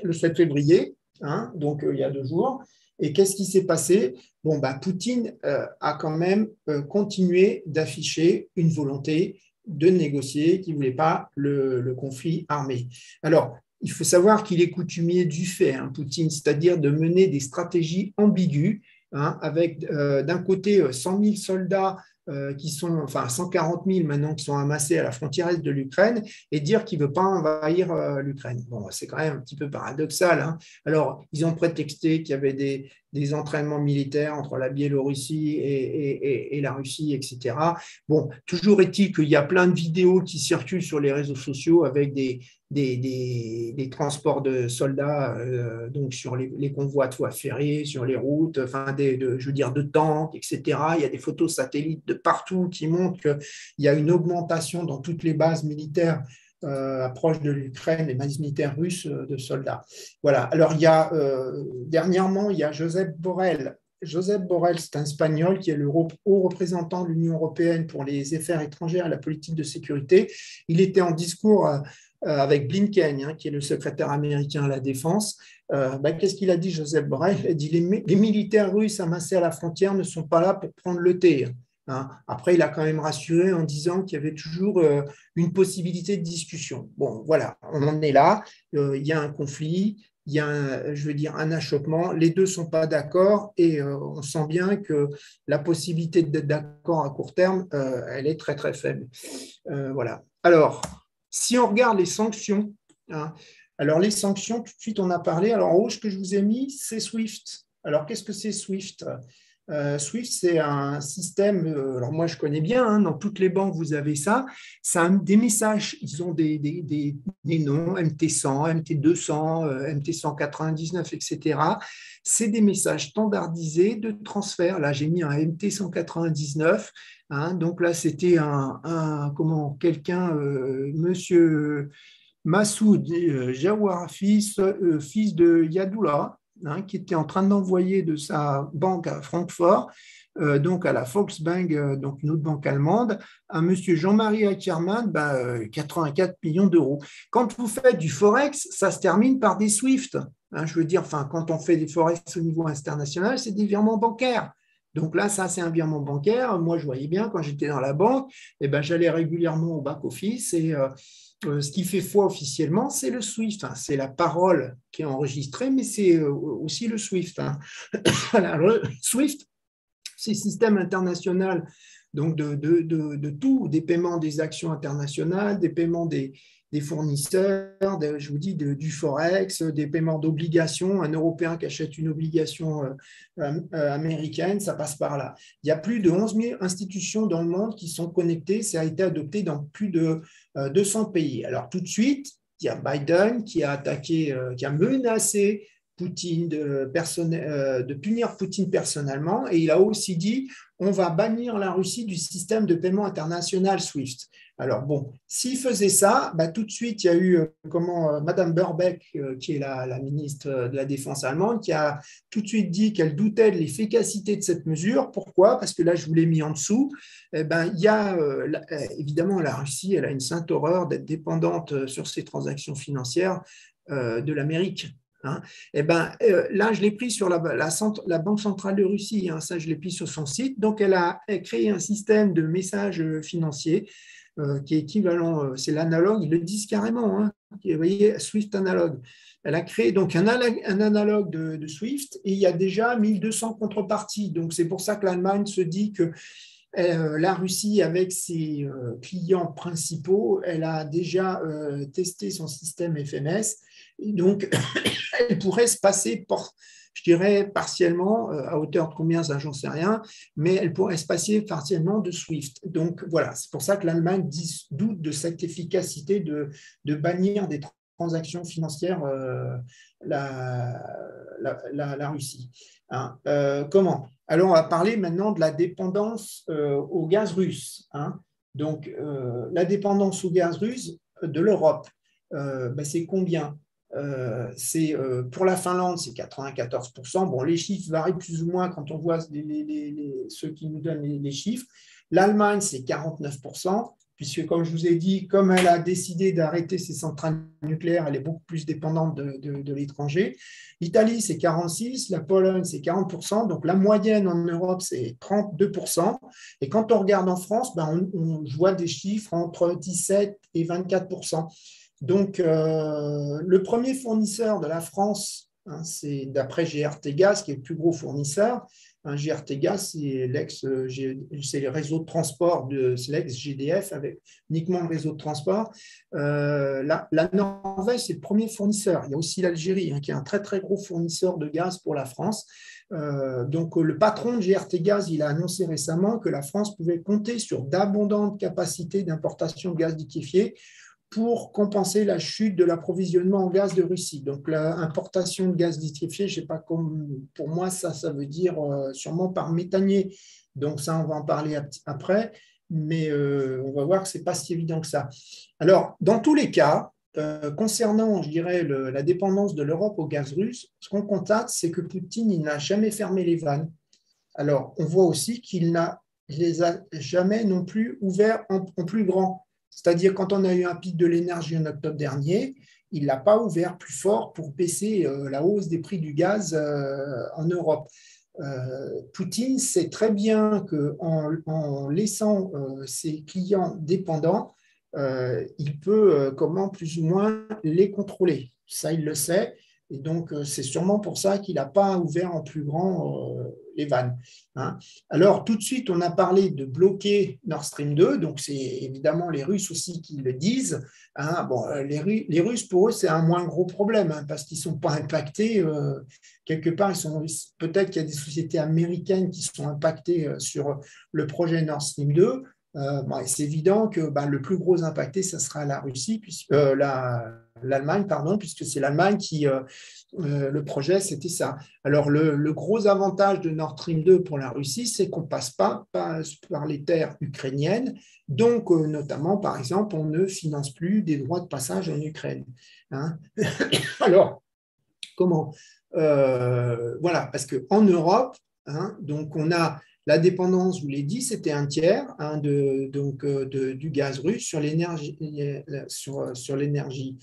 A: le 7 février, hein, donc il y a 2 jours. Et qu'est-ce qui s'est passé? Bon, Poutine a quand même continué d'afficher une volonté de négocier, qui ne voulait pas le conflit armé. Alors, il faut savoir qu'il est coutumier du fait, hein, Poutine, c'est-à-dire de mener des stratégies ambiguës, hein, avec d'un côté 100 000 soldats qui sont, enfin 140 000 maintenant qui sont amassés à la frontière est de l'Ukraine, et dire qu'il ne veut pas envahir l'Ukraine. Bon, c'est quand même un petit peu paradoxal. Hein. Alors, ils ont prétexté qu'il y avait des entraînements militaires entre la Biélorussie et la Russie, etc. Bon, toujours est-il qu'il y a plein de vidéos qui circulent sur les réseaux sociaux avec des transports de soldats donc sur les convois de voies ferrées, sur les routes, enfin je veux dire de tanks, etc. Il y a des photos satellites de partout qui montrent qu'il y a une augmentation dans toutes les bases militaires proches de l'Ukraine, les bases militaires russes de soldats. Voilà. Alors dernièrement, il y a Josep Borrell. Josep Borrell, c'est un Espagnol qui est le haut représentant de l'Union européenne pour les affaires étrangères et la politique de sécurité. Il était en discours avec Blinken, hein, qui est le secrétaire américain à la Défense. Qu'est-ce qu'il a dit, Josep Borrell? Il a dit les militaires russes amassés à la frontière ne sont pas là pour prendre le thé. Hein. Après, il a quand même rassuré en disant qu'il y avait toujours une possibilité de discussion. Bon, voilà, on en est là. Il y a un conflit, il y a un achoppement. Les deux ne sont pas d'accord et on sent bien que la possibilité d'être d'accord à court terme, elle est très, très faible. Voilà. Alors, si on regarde les sanctions, hein, alors les sanctions, tout de suite, on a parlé. Alors, en haut, ce que je vous ai mis, c'est SWIFT. Alors, qu'est-ce que c'est SWIFT? SWIFT, c'est un système, alors moi je connais bien, hein, dans toutes les banques vous avez ça, c'est des messages, ils ont des noms, MT100, MT200, MT199, etc. C'est des messages standardisés de transfert. Là, j'ai mis un MT199, hein, donc là c'était quelqu'un, monsieur Massoud Jawarafi, fils de Yadoula, hein, qui était en train d'envoyer de sa banque à Francfort, donc à la Volksbank, donc une autre banque allemande, à M. Jean-Marie Ackermann, 84 millions d'euros. Quand vous faites du Forex, ça se termine par des SWIFT. Hein, je veux dire, quand on fait des Forex au niveau international, c'est des virements bancaires. Donc là, ça, c'est un virement bancaire. Moi, je voyais bien, quand j'étais dans la banque, j'allais régulièrement au back-office et ce qui fait foi officiellement, c'est le SWIFT. Hein. C'est la parole qui est enregistrée, mais c'est aussi le SWIFT. Hein. Voilà, le SWIFT, c'est le système international donc de tout, des paiements des actions internationales, des paiements des fournisseurs, je vous dis du Forex, des paiements d'obligations. Un Européen qui achète une obligation américaine, ça passe par là. Il y a plus de 11 000 institutions dans le monde qui sont connectées. Ça a été adopté dans plus de 200 pays. Alors tout de suite, il y a Biden qui a attaqué, qui a menacé Poutine, de punir Poutine personnellement. Et il a aussi dit on va bannir la Russie du système de paiement international SWIFT. Alors bon, s'il faisait ça, tout de suite, il y a eu Madame Baerbock, qui est la ministre de la Défense allemande, qui a tout de suite dit qu'elle doutait de l'efficacité de cette mesure. Pourquoi? Parce que là, je vous l'ai mis en dessous. Il y a évidemment la Russie, elle a une sainte horreur d'être dépendante sur ses transactions financières de l'Amérique. Hein. Là, je l'ai pris sur la Banque centrale de Russie, hein, ça je l'ai pris sur son site. Donc, elle a créé un système de messages financiers qui est équivalent, c'est l'analogue, ils le disent carrément, hein, vous voyez, Swift analogue. Elle a créé donc un analogue de Swift et il y a déjà 1200 contreparties. Donc, c'est pour ça que l'Allemagne se dit que la Russie, avec ses clients principaux, elle a déjà testé son système FMS. Et donc, elle pourrait se passer, je dirais, partiellement, à hauteur de combien, ça, j'en sais rien, mais elle pourrait se passer partiellement de SWIFT. Donc, voilà, c'est pour ça que l'Allemagne doute de cette efficacité de bannir des transactions financières la Russie. Hein. Comment? Alors, on va parler maintenant de la dépendance au gaz russe. Hein. Donc, la dépendance au gaz russe de l'Europe, c'est combien? Pour la Finlande, c'est 94%. Bon, les chiffres varient plus ou moins quand on voit ceux qui nous donnent les chiffres. L'Allemagne, c'est 49%, puisque, comme je vous ai dit, comme elle a décidé d'arrêter ses centrales nucléaires, elle est beaucoup plus dépendante de l'étranger. L'Italie, c'est 46%, la Pologne, c'est 40%. Donc, la moyenne en Europe, c'est 32%. Et quand on regarde en France, on voit des chiffres entre 17 et 24%. Donc, le premier fournisseur de la France, hein, c'est d'après GRT Gaz, qui est le plus gros fournisseur. GRT Gaz, c'est le réseau de transport de l'ex-GDF, avec uniquement le réseau de transport. La Norvège, c'est le premier fournisseur. Il y a aussi l'Algérie, hein, qui est un très, très gros fournisseur de gaz pour la France. Donc, le patron de GRT Gaz, il a annoncé récemment que la France pouvait compter sur d'abondantes capacités d'importation de gaz liquéfié pour compenser la chute de l'approvisionnement en gaz de Russie. Donc, l'importation de gaz liquéfié, je ne sais pas, pour moi, ça veut dire sûrement par méthanier. Donc, ça, on va en parler après, mais on va voir que ce n'est pas si évident que ça. Alors, dans tous les cas, concernant, je dirais, la dépendance de l'Europe au gaz russe, ce qu'on constate, c'est que Poutine, il n'a jamais fermé les vannes. Alors, on voit aussi qu'il ne les a jamais non plus ouverts en plus grand. C'est-à-dire, quand on a eu un pic de l'énergie en octobre dernier, il ne l'a pas ouvert plus fort pour baisser la hausse des prix du gaz en Europe. Poutine sait très bien qu'en laissant ses clients dépendants, il peut plus ou moins les contrôler. Ça, il le sait. Et donc, c'est sûrement pour ça qu'il n'a pas ouvert en plus grand les vannes. Hein. Alors, tout de suite, on a parlé de bloquer Nord Stream 2. Donc, c'est évidemment les Russes aussi qui le disent. Hein. Bon, les Russes, pour eux, c'est un moins gros problème, hein, parce qu'ils ne sont pas impactés. Quelque part, peut-être qu'il y a des sociétés américaines qui sont impactées sur le projet Nord Stream 2. C'est évident que le plus gros impacté, ça sera la Russie, l'Allemagne, puisque c'est l'Allemagne qui, le projet, c'était ça. Alors, le gros avantage de Nord Stream 2 pour la Russie, c'est qu'on ne passe pas par les terres ukrainiennes. Donc, notamment, par exemple, on ne finance plus des droits de passage en Ukraine. Hein. Alors, comment voilà, parce qu'en Europe, hein, donc on a la dépendance, je vous l'ai dit, c'était un tiers, hein, du gaz russe sur l'énergie. Sur l'énergie.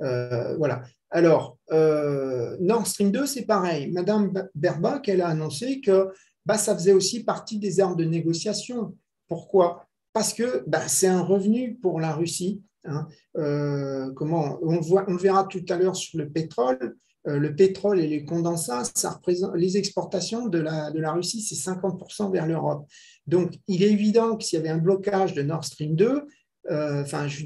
A: Voilà. Alors, Nord Stream 2, c'est pareil. Madame Baerbock, elle a annoncé que ça faisait aussi partie des armes de négociation. Pourquoi? Parce que c'est un revenu pour la Russie. Hein. On le verra tout à l'heure sur le pétrole. Le pétrole et les condensats, ça représente les exportations de la Russie, c'est 50% vers l'Europe. Donc, il est évident que s'il y avait un blocage de Nord Stream 2, je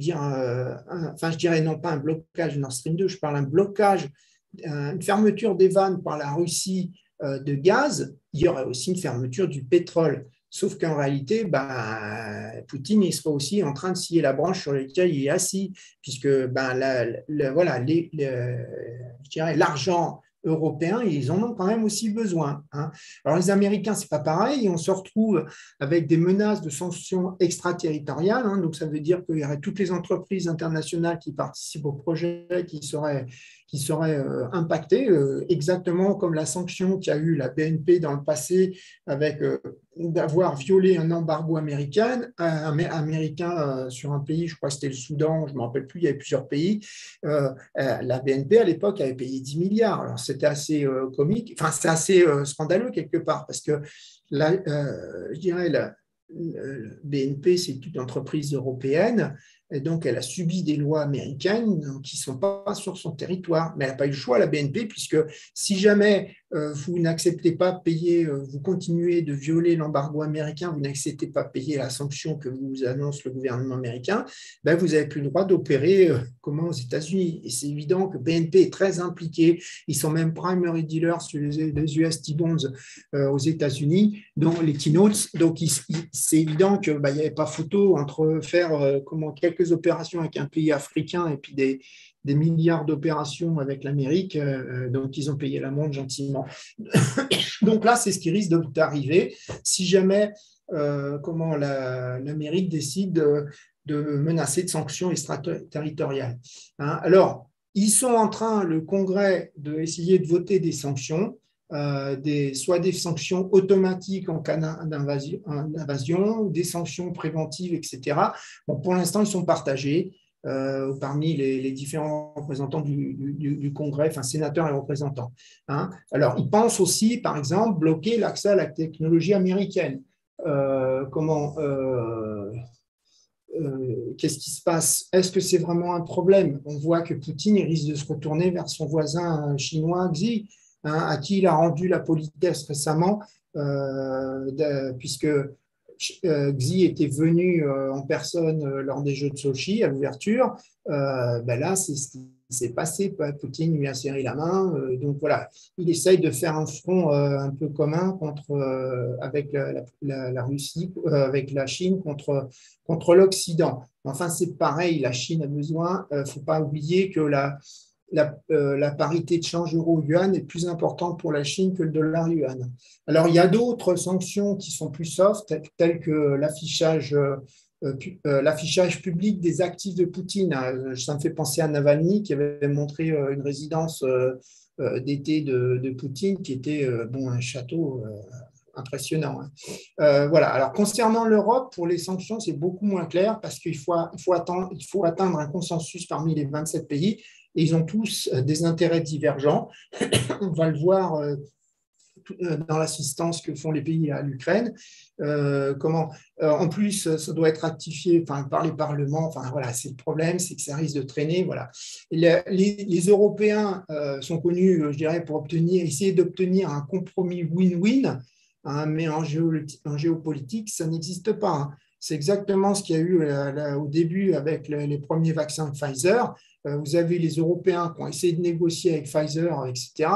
A: dirais non pas un blocage de Nord Stream 2, je parle d'un blocage, une fermeture des vannes par la Russie de gaz, il y aurait aussi une fermeture du pétrole. Sauf qu'en réalité, Poutine il serait aussi en train de scier la branche sur laquelle il est assis, puisque l'argent européens, ils en ont quand même aussi besoin. Hein. Alors les Américains, c'est pas pareil, on se retrouve avec des menaces de sanctions extraterritoriales, hein, donc ça veut dire qu'il y aurait toutes les entreprises internationales qui participent au projet qui seraient impactées, exactement comme la sanction qu'a eu la BNP dans le passé avec d'avoir violé un embargo américain sur un pays, je crois que c'était le Soudan, je ne me rappelle plus, il y avait plusieurs pays. La BNP à l'époque avait payé 10 milliards. Alors c'était assez comique, enfin c'est assez scandaleux quelque part, parce que je dirais la BNP, c'est une entreprise européenne, et donc elle a subi des lois américaines qui ne sont pas sur son territoire. Mais elle n'a pas eu le choix, la BNP, puisque si jamais vous n'acceptez pas de payer, vous continuez de violer l'embargo américain, vous n'acceptez pas de payer la sanction que vous annonce le gouvernement américain, ben vous n'avez plus le droit d'opérer aux États-Unis. Et c'est évident que BNP est très impliqué. Ils sont même primary dealers sur les US T-bonds aux États-Unis, dont les T-notes. Donc c'est évident qu'il n'y avait pas photo entre faire quelques opérations avec un pays africain et puis des milliards d'opérations avec l'Amérique, donc ils ont payé l'amende gentiment. Donc là, c'est ce qui risque d'arriver si jamais l'Amérique décide de menacer de sanctions extraterritoriales. Hein. Alors, ils sont en train, le Congrès, d'essayer de voter des sanctions, soit des sanctions automatiques en cas d'invasion, des sanctions préventives, etc. Bon, pour l'instant, ils sont partagés. Parmi les différents représentants du Congrès, enfin sénateurs et représentants. Hein. Alors, ils pensent aussi, par exemple, bloquer l'accès à la technologie américaine. Qu'est-ce qui se passe? Est-ce que c'est vraiment un problème? On voit que Poutine risque de se retourner vers son voisin chinois, Xi, hein, à qui il a rendu la politesse récemment, puisque Xi était venu en personne lors des Jeux de Sochi à l'ouverture. Là, c'est ce qui s'est passé. Poutine lui a serré la main. Donc voilà, il essaye de faire un front un peu commun avec la Russie, avec la Chine contre l'Occident. Enfin, c'est pareil, la Chine a besoin. Il ne faut pas oublier que la parité de change euro-yuan est plus importante pour la Chine que le dollar-yuan. Alors, il y a d'autres sanctions qui sont plus soft, telles que l'affichage public des actifs de Poutine. Ça me fait penser à Navalny, qui avait montré une résidence d'été de Poutine, qui était un château impressionnant. Hein. Voilà. Alors, concernant l'Europe, pour les sanctions, c'est beaucoup moins clair parce qu'il faut atteindre un consensus parmi les 27 pays. Et ils ont tous des intérêts divergents. On va le voir dans l'assistance que font les pays à l'Ukraine. En plus, ça doit être ratifié par les parlements. Enfin, voilà, c'est le problème, c'est que ça risque de traîner. Voilà. Les Européens sont connus, je dirais, pour essayer d'obtenir un compromis win-win, hein, mais en géopolitique, ça n'existe pas. Hein. C'est exactement ce qu'il y a eu au début avec les premiers vaccins Pfizer. Vous avez les Européens qui ont essayé de négocier avec Pfizer, etc.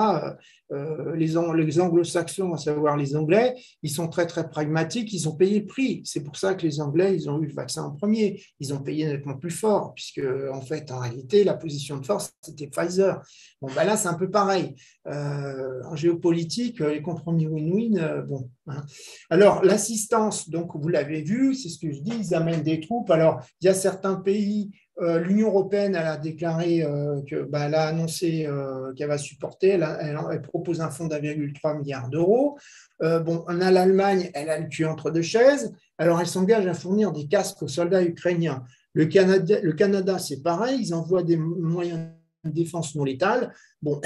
A: Les anglo-saxons, à savoir les Anglais, ils sont très, très pragmatiques, ils ont payé le prix. C'est pour ça que les Anglais, ils ont eu le vaccin en premier. Ils ont payé nettement plus fort, puisque, en réalité, la position de force, c'était Pfizer. Bon, là, c'est un peu pareil. En géopolitique, les compromis win-win, hein. Alors, l'assistance, donc, vous l'avez vu, c'est ce que je dis, ils amènent des troupes. Alors, il y a certains pays. L'Union européenne, elle a déclaré elle a annoncé qu'elle va supporter, elle propose un fonds d'1,3 milliard d'euros. On a l'Allemagne, elle a le cul entre deux chaises, alors elle s'engage à fournir des casques aux soldats ukrainiens. Le Canada, c'est pareil, ils envoient des moyens de défense non létale. Bon,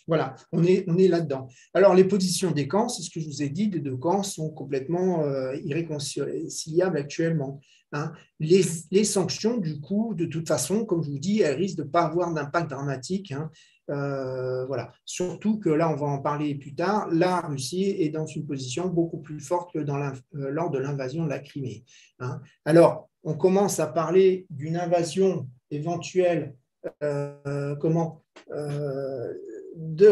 A: voilà, on est là-dedans. Alors, les positions des camps, c'est ce que je vous ai dit, les deux camps sont complètement irréconciliables actuellement. Hein. Les sanctions, du coup, de toute façon, comme je vous dis, elles risquent de ne pas avoir d'impact dramatique. Hein. Voilà. Surtout que là, on va en parler plus tard, la Russie est dans une position beaucoup plus forte que lors de l'invasion de la Crimée. Hein. Alors, on commence à parler d'une invasion éventuelle de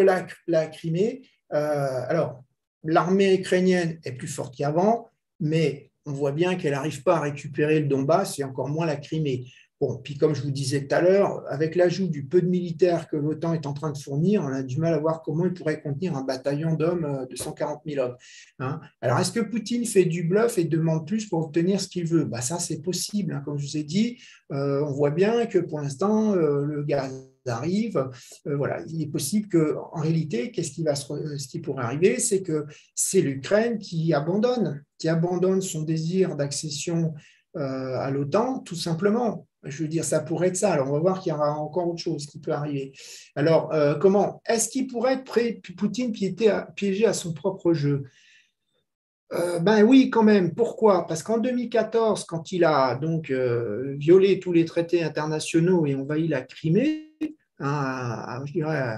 A: la Crimée. Alors, l'armée ukrainienne est plus forte qu'avant, mais on voit bien qu'elle n'arrive pas à récupérer le Donbass et encore moins la Crimée. Bon, puis comme je vous disais tout à l'heure, avec l'ajout du peu de militaires que l'OTAN est en train de fournir, on a du mal à voir comment il pourrait contenir un bataillon d'hommes de 140 000 hommes. Hein. Alors, est-ce que Poutine fait du bluff et demande plus pour obtenir ce qu'il veut? Ça, c'est possible. Hein. Comme je vous ai dit, on voit bien que pour l'instant, le gaz arrive. Voilà, il est possible qu'en réalité, ce qui pourrait arriver, c'est que c'est l'Ukraine qui abandonne son désir d'accession à l'OTAN, tout simplement. Je veux dire, ça pourrait être ça. Alors, on va voir qu'il y aura encore autre chose qui peut arriver. Alors, comment? Est-ce qu'il pourrait être Poutine piégé à son propre jeu? Ben oui, quand même. Pourquoi? Parce qu'en 2014, quand il a donc violé tous les traités internationaux et envahi la Crimée, hein, je dirais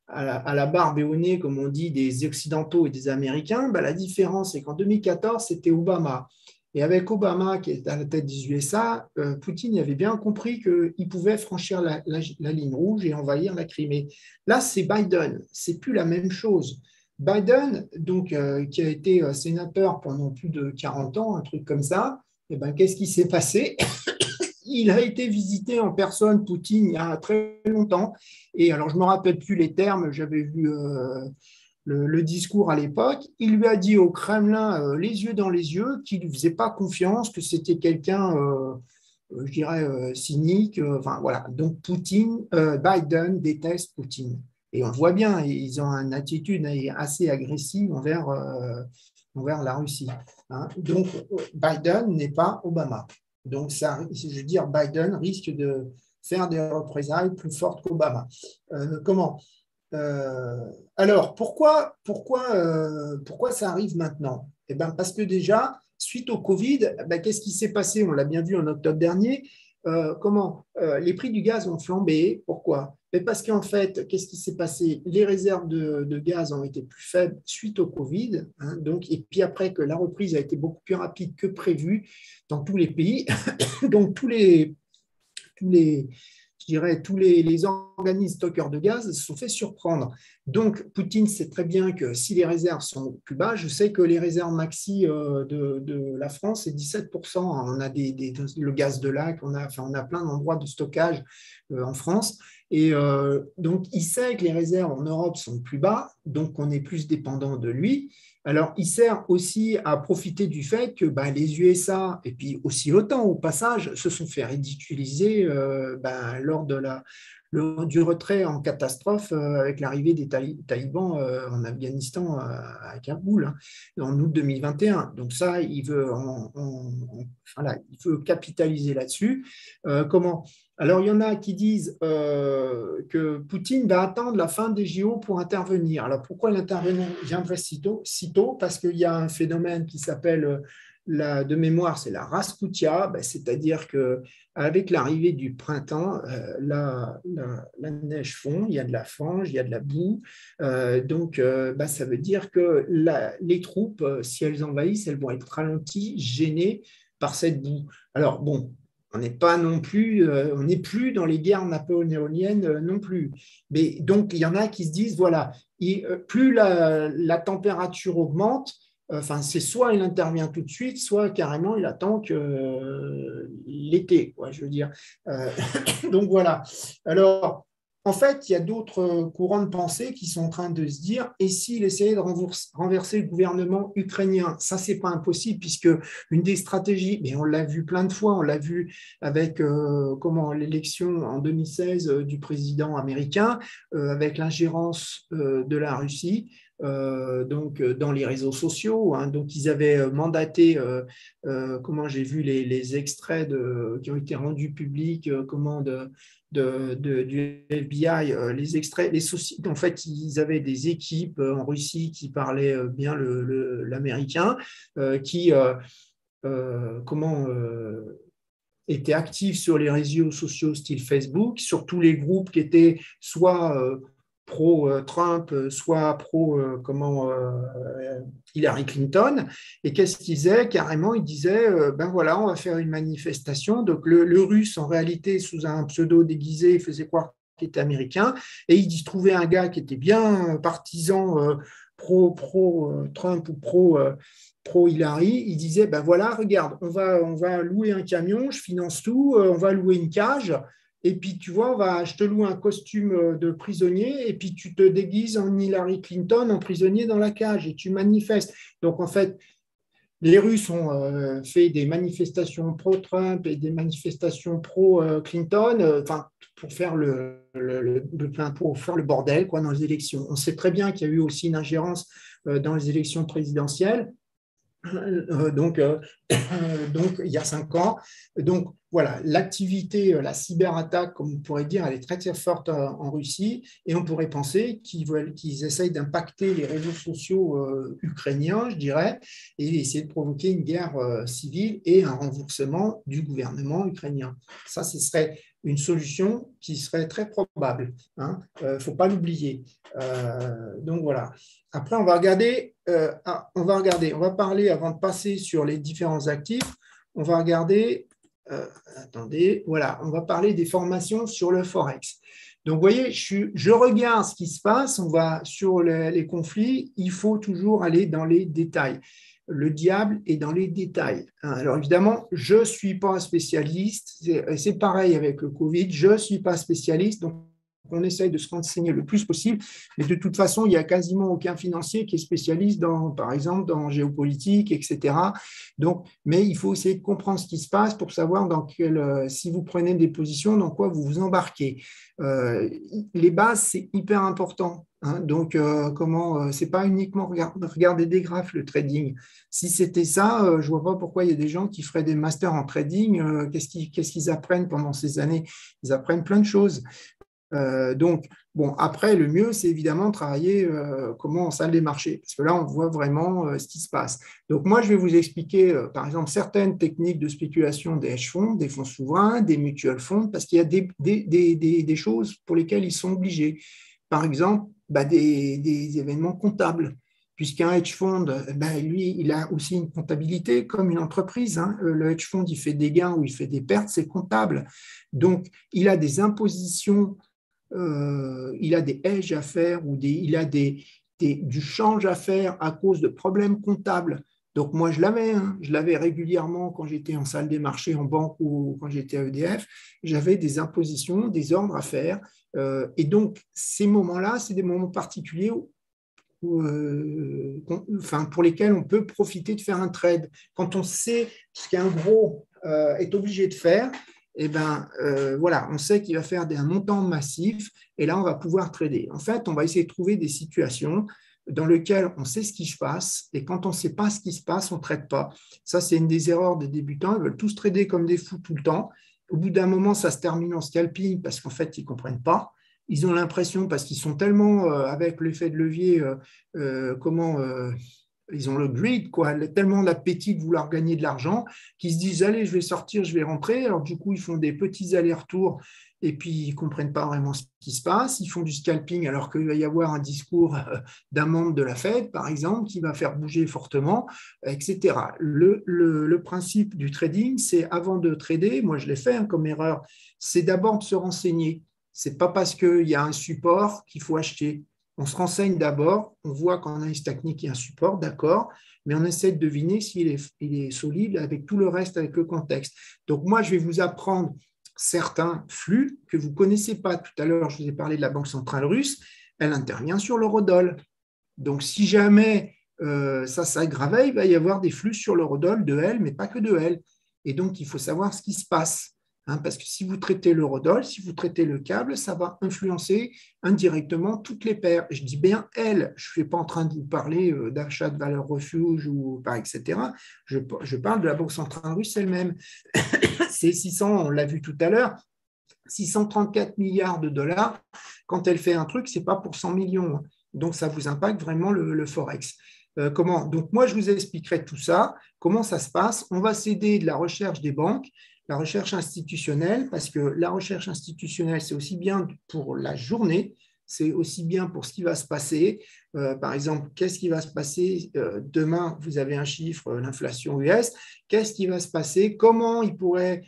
A: à la barbe et au nez, comme on dit, des Occidentaux et des Américains, ben la différence, c'est qu'en 2014, c'était Obama. Et avec Obama qui est à la tête des USA, Poutine avait bien compris qu'il pouvait franchir la ligne rouge et envahir la Crimée. Là, c'est Biden. C'est plus la même chose. Biden, donc, qui a été sénateur pendant plus de 40 ans, un truc comme ça, et ben, qu'est-ce qui s'est passé? Il a été visité en personne, Poutine, il y a très longtemps. Et alors, je ne me rappelle plus les termes, j'avais vu le discours à l'époque. Il lui a dit au Kremlin, les yeux dans les yeux, qu'il ne lui faisait pas confiance, que c'était quelqu'un, je dirais, cynique. Enfin, voilà. Donc, Biden déteste Poutine. Et on le voit bien, ils ont une attitude assez agressive envers la Russie. Hein. Donc, Biden n'est pas Obama. Donc, ça, je veux dire, Biden risque de faire des représailles plus fortes qu'Obama. Comment? Alors, pourquoi ça arrive maintenant? Eh ben, parce que déjà, suite au Covid, qu'est-ce qui s'est passé? On l'a bien vu en octobre dernier. Les prix du gaz ont flambé. Pourquoi? Parce qu'en fait, qu'est-ce qui s'est passé? Les réserves de gaz ont été plus faibles suite au Covid. Hein, donc, et puis après que la reprise a été beaucoup plus rapide que prévu dans tous les pays. Donc, je dirais, tous les organismes stockeurs de gaz se sont fait surprendre. Donc, Poutine sait très bien que si les réserves sont plus bas, je sais que les réserves maxi de la France, c'est 17%. On a le gaz de lac, on a plein d'endroits de stockage en France. Et donc, il sait que les réserves en Europe sont plus bas, donc on est plus dépendant de lui. Alors, il sert aussi à profiter du fait que les USA et puis aussi l'OTAN, au passage, se sont fait ridiculiser lors du retrait en catastrophe avec l'arrivée des talibans en Afghanistan à Kaboul hein, en août 2021. Donc ça, il veut capitaliser là-dessus. Comment? Alors, il y en a qui disent que Poutine va attendre la fin des JO pour intervenir. Alors, pourquoi il interviendrait si tôt? Parce qu'il y a un phénomène qui s'appelle, de mémoire, c'est la Raskoutia, c'est-à-dire qu'avec l'arrivée du printemps, la neige fond, il y a de la fange, il y a de la boue. Donc, ça veut dire que les troupes, si elles envahissent, elles vont être ralenties, gênées par cette boue. Alors, bon, on n'est pas non plus, on n'est plus dans les guerres napoléoniennes non plus. Mais donc, il y en a qui se disent, voilà, plus la température augmente, c'est soit il intervient tout de suite, soit carrément il attend que l'été, je veux dire. Donc voilà. Alors, en fait, il y a d'autres courants de pensée qui sont en train de se dire, et s'il essayait de renverser le gouvernement ukrainien? Ça, c'est pas impossible, puisque une des stratégies, mais on l'a vu plein de fois, on l'a vu avec l'élection en 2016 du président américain, avec l'ingérence de la Russie. Donc dans les réseaux sociaux. Hein, donc, ils avaient mandaté, j'ai vu les extraits qui ont été rendus publics, du FBI, les extraits, en fait, ils avaient des équipes en Russie qui parlaient bien l'américain, qui étaient actifs sur les réseaux sociaux style Facebook, sur tous les groupes qui étaient soit pro-Trump, soit Hillary Clinton. Et qu'est-ce qu'ils disaient? Carrément, ils disaient, voilà, on va faire une manifestation. Donc, le Russe, en réalité, sous un pseudo déguisé, faisait croire qu'il était américain. Et il trouvait un gars qui était bien partisan pro-Trump ou pro-Hillary, il disait, ben voilà, regarde, on va louer un camion, je finance tout, on va louer une cage, et puis tu vois, je te loue un costume de prisonnier, et puis tu te déguises en Hillary Clinton, en prisonnier dans la cage, et tu manifestes. Donc en fait, les Russes ont fait des manifestations pro-Trump et des manifestations pro-Clinton, pour faire pour faire le bordel quoi, dans les élections. On sait très bien qu'il y a eu aussi une ingérence dans les élections présidentielles. Donc, donc, il y a 5 ans. Donc, voilà, l'activité, la cyberattaque, comme on pourrait dire, elle est très, très forte en Russie. Et on pourrait penser qu'ils essayent d'impacter les réseaux sociaux ukrainiens, je dirais, et essayer de provoquer une guerre civile et un renversement du gouvernement ukrainien. Ça, ce serait une solution qui serait très probable. Hein. Faut pas l'oublier. Donc, voilà. Après, on va parler, avant de passer sur les différents actifs, on va regarder, voilà, on va parler des formations sur le Forex. Donc, vous voyez, je regarde ce qui se passe, on va sur les conflits, il faut toujours aller dans les détails. Le diable est dans les détails. Alors, évidemment, je ne suis pas un spécialiste, c'est pareil avec le Covid, je ne suis pas spécialiste, donc on essaye de se renseigner le plus possible, mais de toute façon, il n'y a quasiment aucun financier qui est spécialiste par exemple, dans géopolitique, etc. Donc, mais il faut essayer de comprendre ce qui se passe pour savoir si vous prenez des positions, dans quoi vous vous embarquez. Les bases, c'est hyper important. Hein, donc, c'est pas uniquement regarder des graphes, le trading. Si c'était ça, je vois pas pourquoi il y a des gens qui feraient des masters en trading. Qu'est-ce qu'ils apprennent pendant ces années? Ils apprennent plein de choses. Donc, bon, après, le mieux, c'est évidemment de travailler en salle des marchés, parce que là, on voit vraiment ce qui se passe. Donc, moi, je vais vous expliquer, par exemple, certaines techniques de spéculation des hedge funds, des fonds souverains, des mutual funds, parce qu'il y a des choses pour lesquelles ils sont obligés. Par exemple, des événements comptables. Puisqu'un hedge fund, lui, il a aussi une comptabilité comme une entreprise. Hein. Le hedge fund, il fait des gains ou il fait des pertes, c'est comptable. Donc, il a des impositions, il a des hedges à faire ou il a du change à faire à cause de problèmes comptables. Donc moi, je l'avais régulièrement quand j'étais en salle des marchés en banque ou quand j'étais à EDF, j'avais des impositions, des ordres à faire. Et donc, ces moments-là, c'est des moments particuliers pour lesquels on peut profiter de faire un trade. Quand on sait ce qu'un gros est obligé de faire, eh ben, voilà, on sait qu'il va faire un montant massif et là, on va pouvoir trader. En fait, on va essayer de trouver des situations dans lesquelles on sait ce qui se passe et quand on ne sait pas ce qui se passe, on ne trade pas. Ça, c'est une des erreurs des débutants. Ils veulent tous trader comme des fous tout le temps. Au bout d'un moment, ça se termine en scalping parce qu'en fait, ils ne comprennent pas. Ils ont l'impression, parce qu'ils sont tellement avec l'effet de levier, ils ont le greed, quoi, tellement l'appétit de vouloir gagner de l'argent, qu'ils se disent, allez, je vais sortir, je vais rentrer. Alors, du coup, ils font des petits allers-retours et puis ils ne comprennent pas vraiment ce qui se passe. Ils font du scalping alors qu'il va y avoir un discours d'un membre de la Fed, par exemple, qui va faire bouger fortement, etc. Le principe du trading, c'est avant de trader, moi je l'ai fait comme erreur, c'est d'abord de se renseigner. Ce n'est pas parce qu'il y a un support qu'il faut acheter. On se renseigne d'abord, on voit qu'en a une technique, il y a un support, d'accord, mais on essaie de deviner s'il est solide avec tout le reste, avec le contexte. Donc moi, je vais vous apprendre certains flux que vous ne connaissez pas. Tout à l'heure, je vous ai parlé de la Banque centrale russe, elle intervient sur l'eurodoll. Donc si jamais ça s'aggravait, il va y avoir des flux sur l'eurodoll de elle, mais pas que de elle. Et donc, il faut savoir ce qui se passe. Hein, parce que si vous traitez l'eurodoll, si vous traitez le câble, ça va influencer indirectement toutes les paires. Et je dis bien elle, je ne suis pas en train de vous parler d'achat de valeur refuge ou etc. Je parle de la Banque centrale russe elle-même. C'est 600, on l'a vu tout à l'heure, 634 milliards de dollars. Quand elle fait un truc, ce n'est pas pour 100 millions. Donc, ça vous impacte vraiment le Forex. Comment? Donc, moi, je vous expliquerai tout ça, comment ça se passe. On va s'aider de la recherche des banques, la recherche institutionnelle, parce que la recherche institutionnelle, c'est aussi bien pour la journée, c'est aussi bien pour ce qui va se passer. Par exemple, qu'est-ce qui va se passer demain? Vous avez un chiffre, l'inflation US. Qu'est-ce qui va se passer? Comment il pourrait...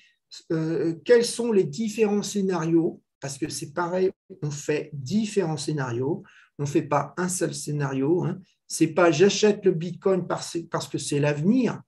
A: quels sont les différents scénarios? Parce que c'est pareil, on fait différents scénarios. On ne fait pas un seul scénario. Hein. Ce n'est pas j'achète le Bitcoin parce que c'est l'avenir.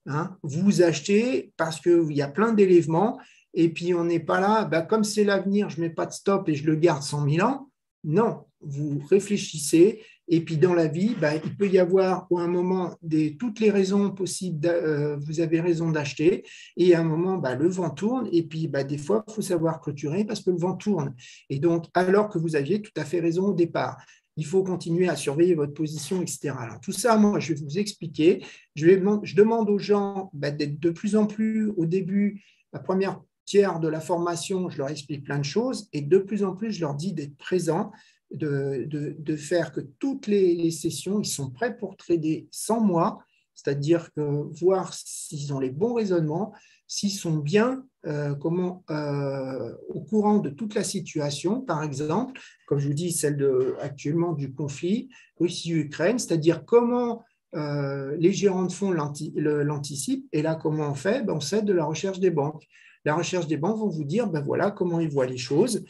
A: Hein. Vous achetez parce qu'il y a plein d'éléments et puis on n'est pas là, comme c'est l'avenir, je ne mets pas de stop et je le garde 100 000 ans. Non, vous réfléchissez et puis dans la vie, il peut y avoir à un moment toutes les raisons possibles, vous avez raison d'acheter et à un moment, le vent tourne et puis des fois, il faut savoir clôturer parce que le vent tourne. Et donc, alors que vous aviez tout à fait raison au départ, il faut continuer à surveiller votre position, etc. Alors, tout ça, moi, je vais vous expliquer. Je demande aux gens d'être de plus en plus, au début, la première tiers de la formation, je leur explique plein de choses et de plus en plus, je leur dis d'être présents, de faire que toutes les sessions, ils sont prêts pour trader sans moi, c'est-à-dire que voir s'ils ont les bons raisonnements, s'ils sont bien au courant de toute la situation, par exemple, comme je vous dis, celle actuellement du conflit Russie-Ukraine, c'est-à-dire comment les gérants de fonds l'anticipent, et là, comment on fait? On s'aide de la recherche des banques. La recherche des banques vont vous dire, voilà comment ils voient les choses,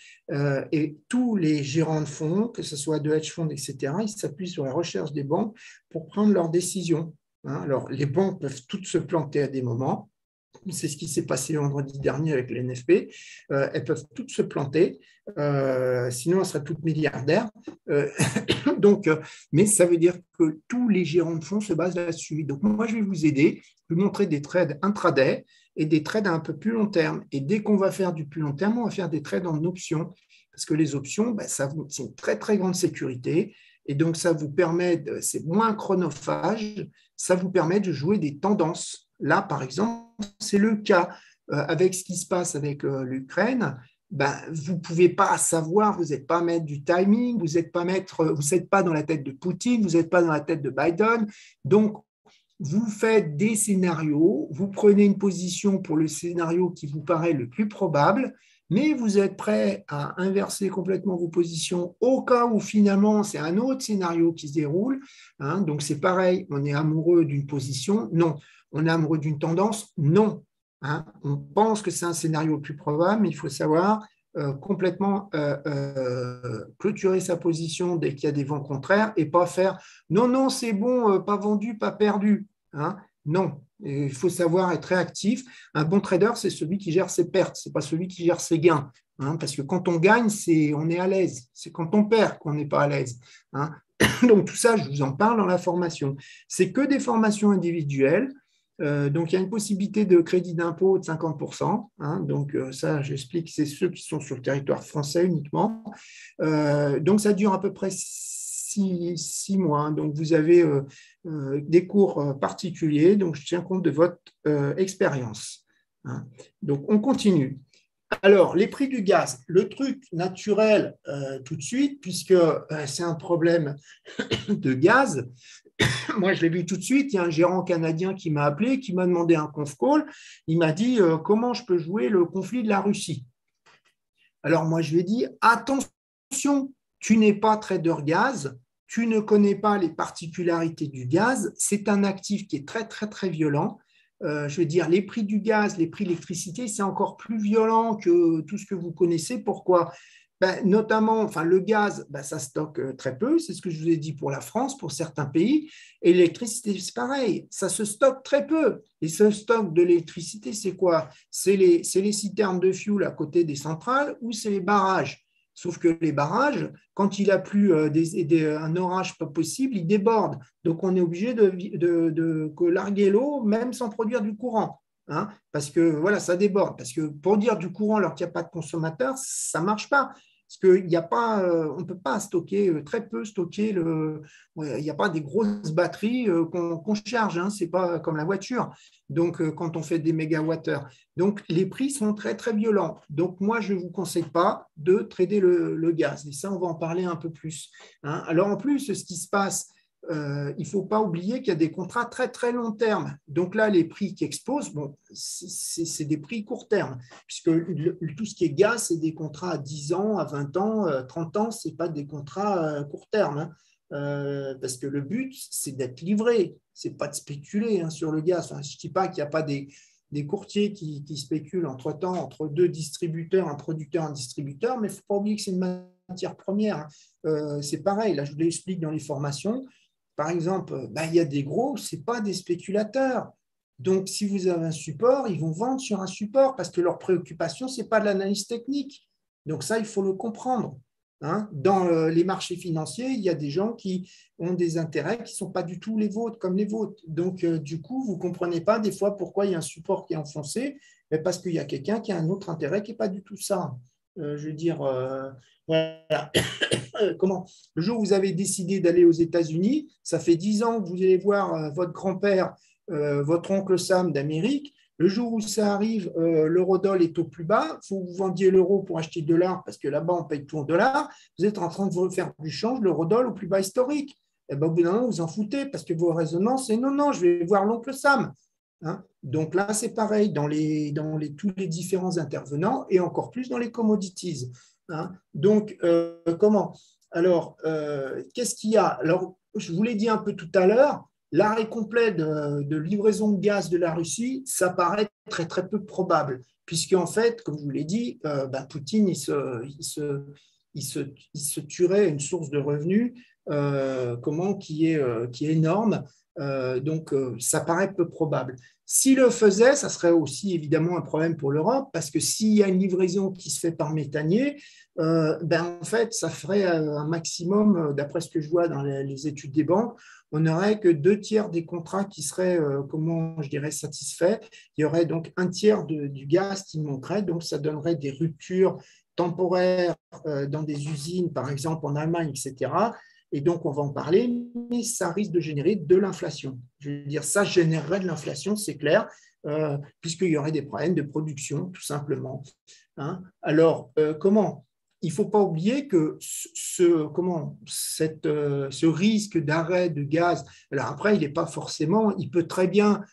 A: et tous les gérants de fonds, que ce soit de hedge funds, etc., ils s'appuient sur la recherche des banques pour prendre leurs décisions. Hein. Alors, les banques peuvent toutes se planter à des moments. C'est ce qui s'est passé vendredi dernier avec les NFP. Elles peuvent toutes se planter, sinon elles seraient toutes milliardaires. Donc, mais ça veut dire que tous les gérants de fonds se basent là-dessus. Donc, moi, je vais vous aider, vous montrer des trades intraday et des trades à un peu plus long terme. Et dès qu'on va faire du plus long terme, on va faire des trades en options. Parce que les options, c'est une très, très grande sécurité. Et donc, ça vous permet, c'est moins chronophage, ça vous permet de jouer des tendances. Là, par exemple, c'est le cas avec ce qui se passe avec l'Ukraine. Vous ne pouvez pas savoir, vous n'êtes pas maître du timing, vous n'êtes pas dans la tête de Poutine, vous n'êtes pas dans la tête de Biden. Donc, vous faites des scénarios, vous prenez une position pour le scénario qui vous paraît le plus probable, mais vous êtes prêt à inverser complètement vos positions au cas où finalement c'est un autre scénario qui se déroule. Hein. Donc c'est pareil, on est amoureux d'une position, non. On est amoureux d'une tendance, non. Hein. On pense que c'est un scénario le plus probable, mais il faut savoir complètement clôturer sa position dès qu'il y a des vents contraires et pas faire non, non, c'est bon, pas vendu, pas perdu. Hein. Non, il faut savoir être réactif. Un bon trader, c'est celui qui gère ses pertes, ce n'est pas celui qui gère ses gains. Hein, parce que quand on gagne, on est à l'aise. C'est quand on perd qu'on n'est pas à l'aise. Hein. Donc tout ça, je vous en parle dans la formation. C'est que des formations individuelles. Donc, il y a une possibilité de crédit d'impôt de 50%. Hein, donc, ça, j'explique, c'est ceux qui sont sur le territoire français uniquement. Donc, ça dure à peu près 6 mois. Hein, donc, vous avez des cours particuliers. Donc, je tiens compte de votre expérience. Hein. Donc, on continue. Alors, les prix du gaz, le truc naturel tout de suite, puisque c'est un problème de gaz. Moi, je l'ai vu tout de suite. Il y a un gérant canadien qui m'a appelé, qui m'a demandé un conf call. Il m'a dit comment je peux jouer le conflit de la Russie. Alors, moi, je lui ai dit attention, tu n'es pas trader gaz, tu ne connais pas les particularités du gaz. C'est un actif qui est très, très, très violent. Je veux dire, les prix du gaz, les prix de l'électricité, c'est encore plus violent que tout ce que vous connaissez. Pourquoi ? Notamment, le gaz, ça stocke très peu, c'est ce que je vous ai dit pour la France, pour certains pays, et l'électricité, c'est pareil, ça se stocke très peu. Et ce stock de l'électricité, c'est quoi ? C'est les citernes de fuel à côté des centrales ou c'est les barrages. Sauf que les barrages, quand il a plu un orage pas possible, ils débordent. Donc, on est obligé de larguer l'eau, même sans produire du courant. Hein, parce que voilà, ça déborde. Parce que pour dire du courant alors qu'il n'y a pas de consommateur, ça ne marche pas. Parce qu'il n'y a pas, on ne peut pas stocker, très peu stocker, il n'y a pas des grosses batteries qu'on charge, hein, ce n'est pas comme la voiture. Donc, quand on fait des mégawattheures. Donc, les prix sont très, très violents. Donc, moi, je ne vous conseille pas de trader le gaz. Et ça, on va en parler un peu plus. Hein. Alors, en plus, ce qui se passe, il ne faut pas oublier qu'il y a des contrats très, très long terme. Donc là, les prix qui explosent, c'est des prix court terme, puisque tout ce qui est gaz, c'est des contrats à 10 ans, à 20 ans, 30 ans, ce n'est pas des contrats court terme. Hein. Parce que le but, c'est d'être livré, ce n'est pas de spéculer sur le gaz. Enfin, je ne dis pas qu'il n'y a pas des courtiers qui spéculent entre-temps entre deux distributeurs, un producteur et un distributeur, mais il ne faut pas oublier que c'est une matière première. C'est pareil, là je vous l'explique dans les formations. Par exemple, il y a des gros, ce n'est pas des spéculateurs. Donc, si vous avez un support, ils vont vendre sur un support parce que leur préoccupation, ce n'est pas de l'analyse technique. Donc, ça, il faut le comprendre. Dans les marchés financiers, il y a des gens qui ont des intérêts qui ne sont pas du tout les vôtres, comme les vôtres. Donc, du coup, vous ne comprenez pas des fois pourquoi il y a un support qui est enfoncé, mais parce qu'il y a quelqu'un qui a un autre intérêt qui n'est pas du tout ça. Je veux dire, voilà. Comment le jour où vous avez décidé d'aller aux États-Unis, ça fait 10 ans que vous allez voir votre grand-père, votre oncle Sam d'Amérique. Le jour où ça arrive, l'eurodoll est au plus bas, il faut que vous vendiez l'euro pour acheter le dollar parce que là-bas, on paye tout en dollars. Vous êtes en train de vous faire du change, l'eurodoll au plus bas historique. Et ben, au bout d'un moment, vous en foutez parce que vos raisonnements, c'est non, je vais voir l'oncle Sam. Donc là, c'est pareil dans tous les différents intervenants et encore plus dans les commodities. Donc, comment? Alors, qu'est-ce qu'il y a? Alors, je vous l'ai dit un peu tout à l'heure, l'arrêt complet de livraison de gaz de la Russie, ça paraît très, très peu probable, puisqu'en fait, comme je vous l'ai dit, Poutine, il se tuerait une source de revenus qui est énorme. Donc, ça paraît peu probable. S'il le faisait, ça serait aussi évidemment un problème pour l'Europe, parce que s'il y a une livraison qui se fait par méthanier, en fait, ça ferait un maximum, d'après ce que je vois dans les études des banques, on n'aurait que 2/3 des contrats qui seraient, satisfaits. Il y aurait donc un tiers du gaz qui manquerait, donc ça donnerait des ruptures temporaires dans des usines, par exemple en Allemagne, etc. Et donc, on va en parler, mais ça risque de générer de l'inflation. Je veux dire, ça générerait de l'inflation, c'est clair, puisqu'il y aurait des problèmes de production, tout simplement. Alors, comment? Il ne faut pas oublier que ce risque d'arrêt de gaz, alors après, il peut très bien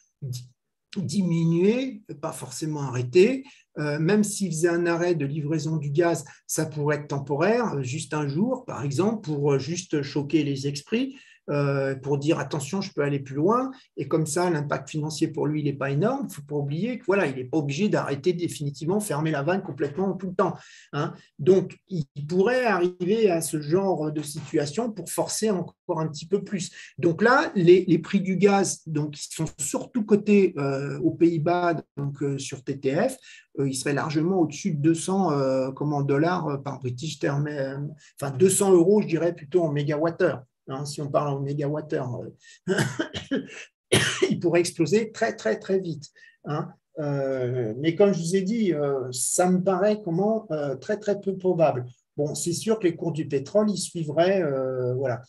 A: diminuer, pas forcément arrêter. Même s'il faisait un arrêt de livraison du gaz, ça pourrait être temporaire, juste un jour, par exemple, pour juste choquer les esprits, pour dire attention, je peux aller plus loin. Et comme ça, l'impact financier pour lui, il n'est pas énorme. Il ne faut pas oublier que voilà, il n'est pas obligé d'arrêter définitivement, fermer la vanne complètement tout le temps. Donc, il pourrait arriver à ce genre de situation pour forcer encore un petit peu plus. Donc là, les prix du gaz, donc, ils sont surtout cotés aux Pays-Bas, donc sur TTF. Il serait largement au-dessus de 200 dollars par British Thermal, enfin 200 €, je dirais plutôt en mégawattheure. Si on parle en mégawattheure, il pourrait exploser très, très, très vite. Mais comme je vous ai dit, ça me paraît très, très peu probable. Bon, c'est sûr que les cours du pétrole, ils suivraient, voilà.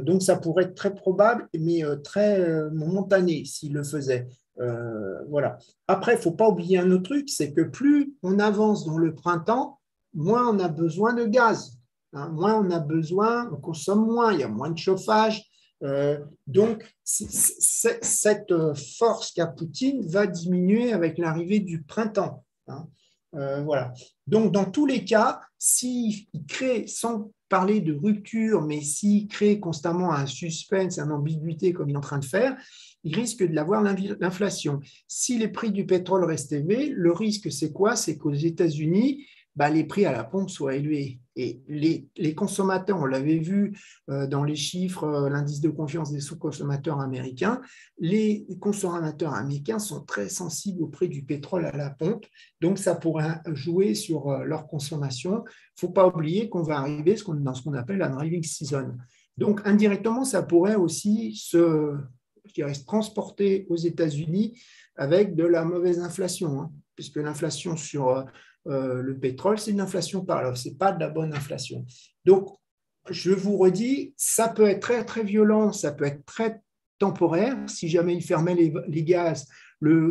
A: Donc, ça pourrait être très probable, mais très momentané s'il le faisait. Voilà. Après, il ne faut pas oublier un autre truc, c'est que plus on avance dans le printemps, moins on a besoin de gaz. Moins on a besoin, on consomme moins, il y a moins de chauffage. Donc, cette force qu'a Poutine va diminuer avec l'arrivée du printemps. Voilà. Donc, dans tous les cas, s'il crée, sans parler de rupture, mais s'il crée constamment un suspense, une ambiguïté comme il est en train de faire, il risque de l'avoir l'inflation. Si les prix du pétrole restent élevés, le risque, c'est quoi? C'est qu'aux États-Unis, les prix à la pompe soient élevés. Et les consommateurs, on l'avait vu dans les chiffres, l'indice de confiance des sous-consommateurs américains, les consommateurs américains sont très sensibles au prix du pétrole à la pompe, donc ça pourrait jouer sur leur consommation. Il ne faut pas oublier qu'on va arriver dans ce qu'on appelle la driving season. Donc indirectement, ça pourrait aussi se transporter aux États-Unis avec de la mauvaise inflation, puisque l'inflation sur le pétrole, c'est une inflation par l'offre, ce n'est pas de la bonne inflation. Donc, je vous redis, ça peut être très, très violent, ça peut être très temporaire. Si jamais il fermait les gaz,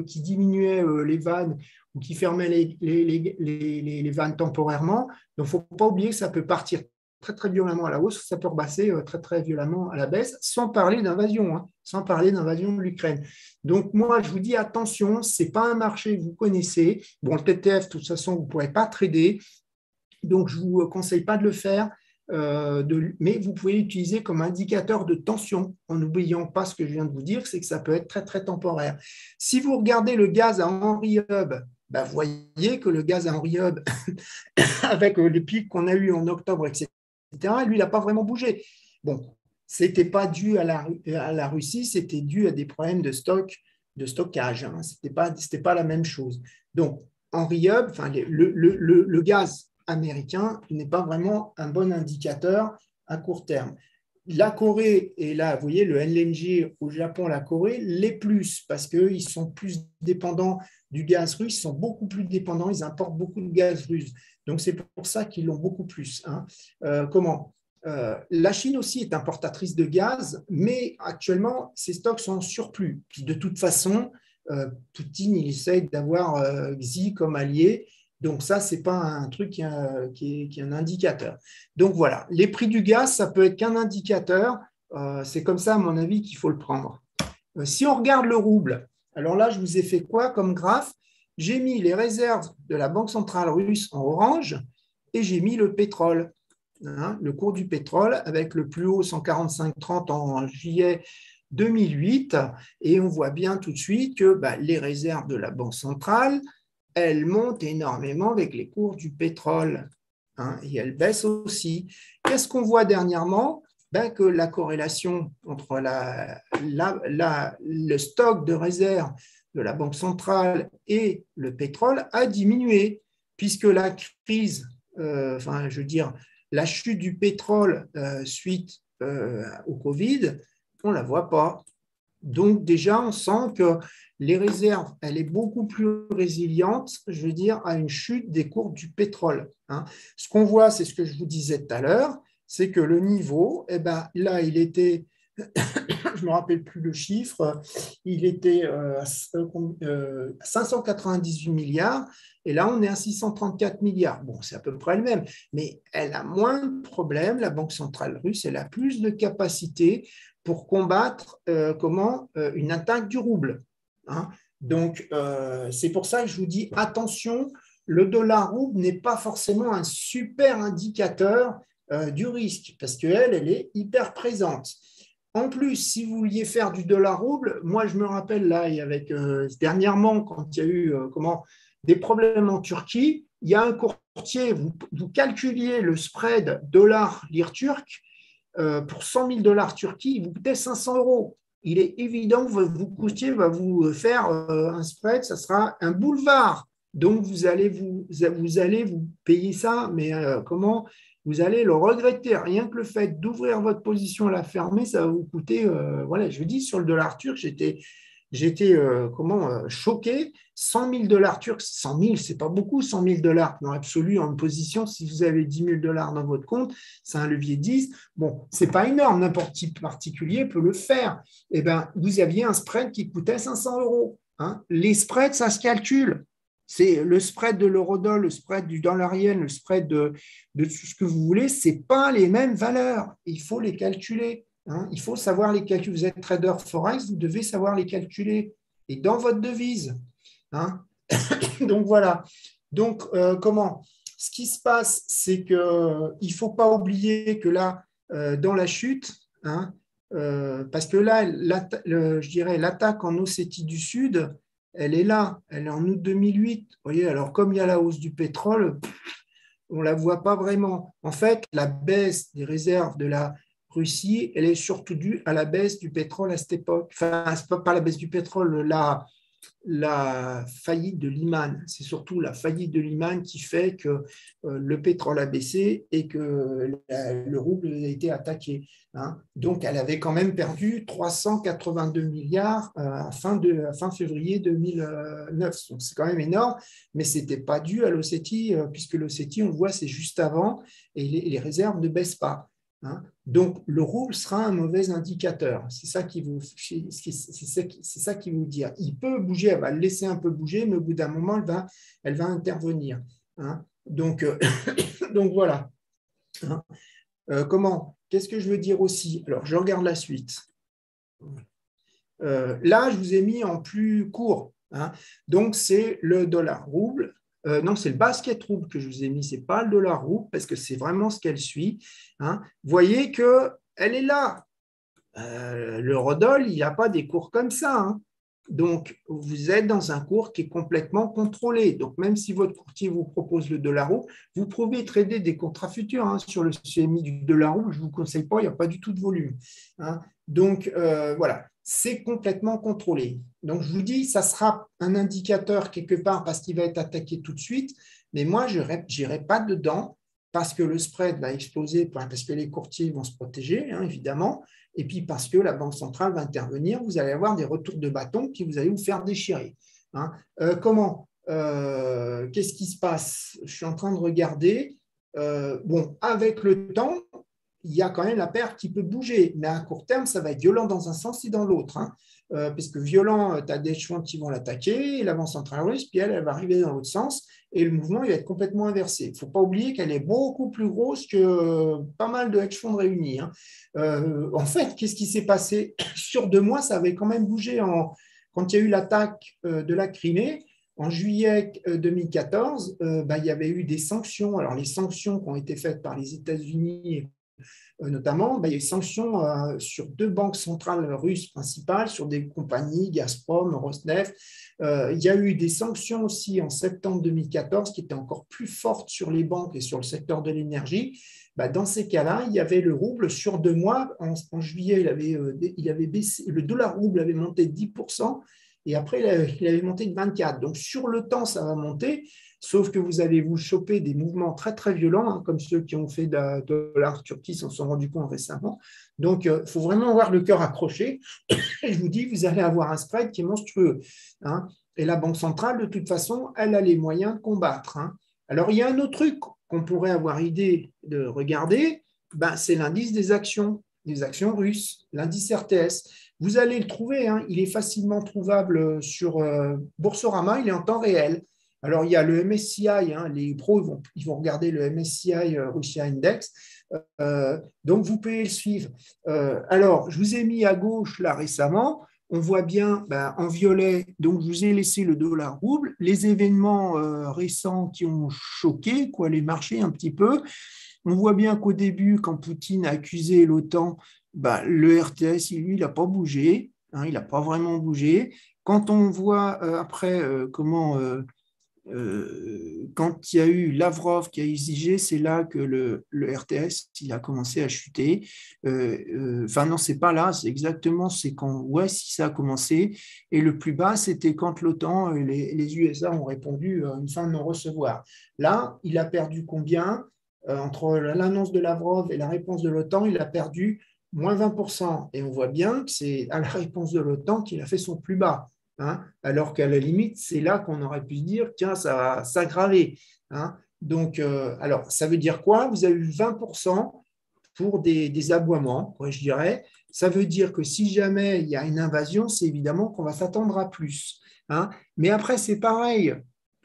A: qui diminuait les vannes ou qui fermait les vannes temporairement, donc il ne faut pas oublier que ça peut partir très, très violemment à la hausse, ça peut repasser très, très violemment à la baisse, sans parler d'invasion, sans parler d'invasion de l'Ukraine. Donc, moi, je vous dis attention, ce n'est pas un marché que vous connaissez. Bon, le TTF, de toute façon, vous ne pourrez pas trader, donc je ne vous conseille pas de le faire. mais vous pouvez l'utiliser comme indicateur de tension en n'oubliant pas ce que je viens de vous dire, c'est que ça peut être très, très temporaire. Si vous regardez le gaz à Henry Hub, ben, vous voyez que le gaz à Henry Hub, avec les pics qu'on a eu en octobre, etc., lui, il n'a pas vraiment bougé. Bon, ce n'était pas dû à la Russie, c'était dû à des problèmes de stockage. Hein. Ce n'était pas la même chose. Donc, Henry Hub, enfin, le gaz américain n'est pas vraiment un bon indicateur à court terme. La Corée, et là, vous voyez, le LNG au Japon, la Corée, les plus, parce qu'ils sont plus dépendants du gaz russe, ils sont beaucoup plus dépendants, ils importent beaucoup de gaz russe. Donc, c'est pour ça qu'ils l'ont beaucoup plus. Hein. La Chine aussi est importatrice de gaz, mais actuellement, ses stocks sont en surplus. Puis de toute façon, Poutine, il essaye d'avoir Xi comme allié. Donc ça, ce n'est pas un truc qui est un indicateur. Donc voilà, les prix du gaz, ça peut être qu'un indicateur. C'est comme ça, à mon avis, qu'il faut le prendre. Si on regarde le rouble, alors là, je vous ai fait quoi comme graphe? J'ai mis les réserves de la Banque centrale russe en orange et j'ai mis le pétrole. Hein, le cours du pétrole avec le plus haut 145,30 en juillet 2008. Et on voit bien tout de suite que les réserves de la Banque centrale, elles montent énormément avec les cours du pétrole. Hein, et elles baissent aussi. Qu'est-ce qu'on voit dernièrement? Que la corrélation entre le stock de réserves de la Banque centrale et le pétrole a diminué, puisque la crise, je veux dire, la chute du pétrole suite au Covid, on ne la voit pas. Donc déjà, on sent que les réserves, elle est beaucoup plus résiliente, je veux dire, à une chute des cours du pétrole. Hein. Ce qu'on voit, c'est ce que je vous disais tout à l'heure, c'est que le niveau, là, il était, je ne me rappelle plus le chiffre, il était à 598 milliards, et là, on est à 634 milliards. Bon, c'est à peu près le même, mais elle a moins de problèmes, la Banque centrale russe, elle a plus de capacité pour combattre une attaque du rouble. Hein. Donc, c'est pour ça que je vous dis, attention, le dollar-rouble n'est pas forcément un super indicateur du risque, parce qu'elle est hyper présente. En plus, si vous vouliez faire du dollar-rouble, moi, je me rappelle, là, dernièrement, quand il y a eu des problèmes en Turquie, il y a un courtier, vous calculiez le spread dollar-lire turc, pour 100 000 $ Turquie, il vous coûtait 500 €. Il est évident que vous coûtiez va vous faire un spread, ça sera un boulevard. Donc, vous allez vous payer ça, mais comment? Vous allez le regretter. Rien que le fait d'ouvrir votre position à la fermer, ça va vous coûter, voilà, je vous dis, sur le dollar turc, j'étais choqué. 100 000 $ turcs, 100 000, c'est pas beaucoup, 100 000 $ dans l'absolu en position. Si vous avez 10 000 $ dans votre compte, c'est un levier 10. Bon, c'est pas énorme, n'importe qui particulier peut le faire. Eh bien, vous aviez un spread qui coûtait 500 €. Hein. Les spreads, ça se calcule. C'est le spread de l'eurodoll, le spread du dollar yen, le spread de tout ce que vous voulez, c'est pas les mêmes valeurs. Il faut les calculer. Hein, il faut savoir les calculer. Vous êtes trader forex, vous devez savoir les calculer. Et dans votre devise. Hein. Donc voilà. Donc ce qui se passe, c'est qu'il ne faut pas oublier que là, dans la chute, hein, parce que là, je dirais l'attaque en Ossétie du Sud, elle est là. Elle est en août 2008. Vous voyez, alors comme il y a la hausse du pétrole, on ne la voit pas vraiment. En fait, la baisse des réserves de la Russie, elle est surtout due à la baisse du pétrole à cette époque. Enfin, ce n'est pas la baisse du pétrole, la faillite de Lehman. C'est surtout la faillite de Lehman qui fait que le pétrole a baissé et que le rouble a été attaqué. Hein. Donc, elle avait quand même perdu 382 milliards à fin février 2009. Donc, c'est quand même énorme, mais ce n'était pas dû à l'Ossétie, puisque l'Ossétie, on voit, c'est juste avant et les réserves ne baissent pas. Hein. Donc, le rouble sera un mauvais indicateur. C'est ça qui vous dire. Il peut bouger, elle va le laisser un peu bouger, mais au bout d'un moment, elle va intervenir. Hein. Donc, donc, voilà. Hein. Qu'est-ce que je veux dire aussi? Alors, je regarde la suite. Là, je vous ai mis en plus court. Hein. Donc, c'est le dollar rouble. Non, c'est le basket rouble que je vous ai mis, ce n'est pas le dollar rouble, parce que c'est vraiment ce qu'elle suit. Hein. Vous voyez qu'elle est là. L'eurodoll, il n'y a pas des cours comme ça. Hein. Donc, vous êtes dans un cours qui est complètement contrôlé. Donc, même si votre courtier vous propose le dollar rouble, vous pouvez trader des contrats futurs hein, sur le CMI du dollar rouble. Je ne vous conseille pas, il n'y a pas du tout de volume. Hein. Donc, voilà, c'est complètement contrôlé. Donc, je vous dis, ça sera un indicateur quelque part parce qu'il va être attaqué tout de suite. Mais moi, je n'irai pas dedans parce que le spread va exploser, parce que les courtiers vont se protéger, hein, évidemment. Et puis parce que la Banque centrale va intervenir, vous allez avoir des retours de bâton qui vous allez vous faire déchirer. Hein. Comment qu'est-ce qui se passe? Je suis en train de regarder. Bon, avec le temps, il y a quand même la paire qui peut bouger, mais à court terme, ça va être violent dans un sens et dans l'autre. Hein. Parce que violent, tu as des chevaux qui vont l'attaquer, et la Banque centrale russe, puis elle va arriver dans l'autre sens, et le mouvement il va être complètement inversé. Il ne faut pas oublier qu'elle est beaucoup plus grosse que pas mal de hedge funds réunis. Hein. En fait, qu'est-ce qui s'est passé? Sur 2 mois, ça avait quand même bougé quand il y a eu l'attaque de la Crimée. En juillet 2014, il y avait eu des sanctions. Alors, les sanctions qui ont été faites par les États-Unis notamment, il y a eu des sanctions sur 2 banques centrales russes principales, sur des compagnies, Gazprom, Rosneft. Il y a eu des sanctions aussi en septembre 2014 qui étaient encore plus fortes sur les banques et sur le secteur de l'énergie. Dans ces cas-là, il y avait le rouble sur 2 mois. En juillet, il avait baissé, le dollar rouble avait monté de 10%. Et après, il avait monté de 24%. Donc, sur le temps, ça va monter, sauf que vous allez vous choper des mouvements très, très violents, hein, comme ceux qui ont fait de dollar Turquie s'en sont rendus compte récemment. Donc, il faut vraiment avoir le cœur accroché. Et je vous dis, vous allez avoir un spread qui est monstrueux. Hein. Et la Banque centrale, de toute façon, elle a les moyens de combattre. Hein. Alors, il y a un autre truc qu'on pourrait avoir idée de regarder, c'est l'indice des actions russes, l'indice RTS. Vous allez le trouver, hein, il est facilement trouvable sur Boursorama, il est en temps réel. Alors, il y a le MSCI, hein, les pros ils vont regarder le MSCI Russia Index, donc vous pouvez le suivre. Alors, je vous ai mis à gauche là récemment, on voit bien en violet, donc je vous ai laissé le dollar rouble, les événements récents qui ont choqué les marchés un petit peu. On voit bien qu'au début, quand Poutine a accusé l'OTAN, le RTS, lui, il n'a pas bougé, hein, il n'a pas vraiment bougé. Quand on voit après quand il y a eu Lavrov qui a exigé, c'est là que le RTS il a commencé à chuter. Non, c'est pas là, c'est exactement, c'est quand si ça a commencé. Et le plus bas, c'était quand l'OTAN et les USA ont répondu à une fin de non-recevoir. Là, il a perdu combien? Entre l'annonce de Lavrov et la réponse de l'OTAN, il a perdu moins 20%. Et on voit bien que c'est à la réponse de l'OTAN qu'il a fait son plus bas. Hein, alors qu'à la limite, c'est là qu'on aurait pu se dire, tiens, ça va s'aggraver. Hein. Donc, alors, ça veut dire quoi? Vous avez eu 20% pour des aboiements, je dirais. Ça veut dire que si jamais il y a une invasion, c'est évidemment qu'on va s'attendre à plus. Hein. Mais après, c'est pareil.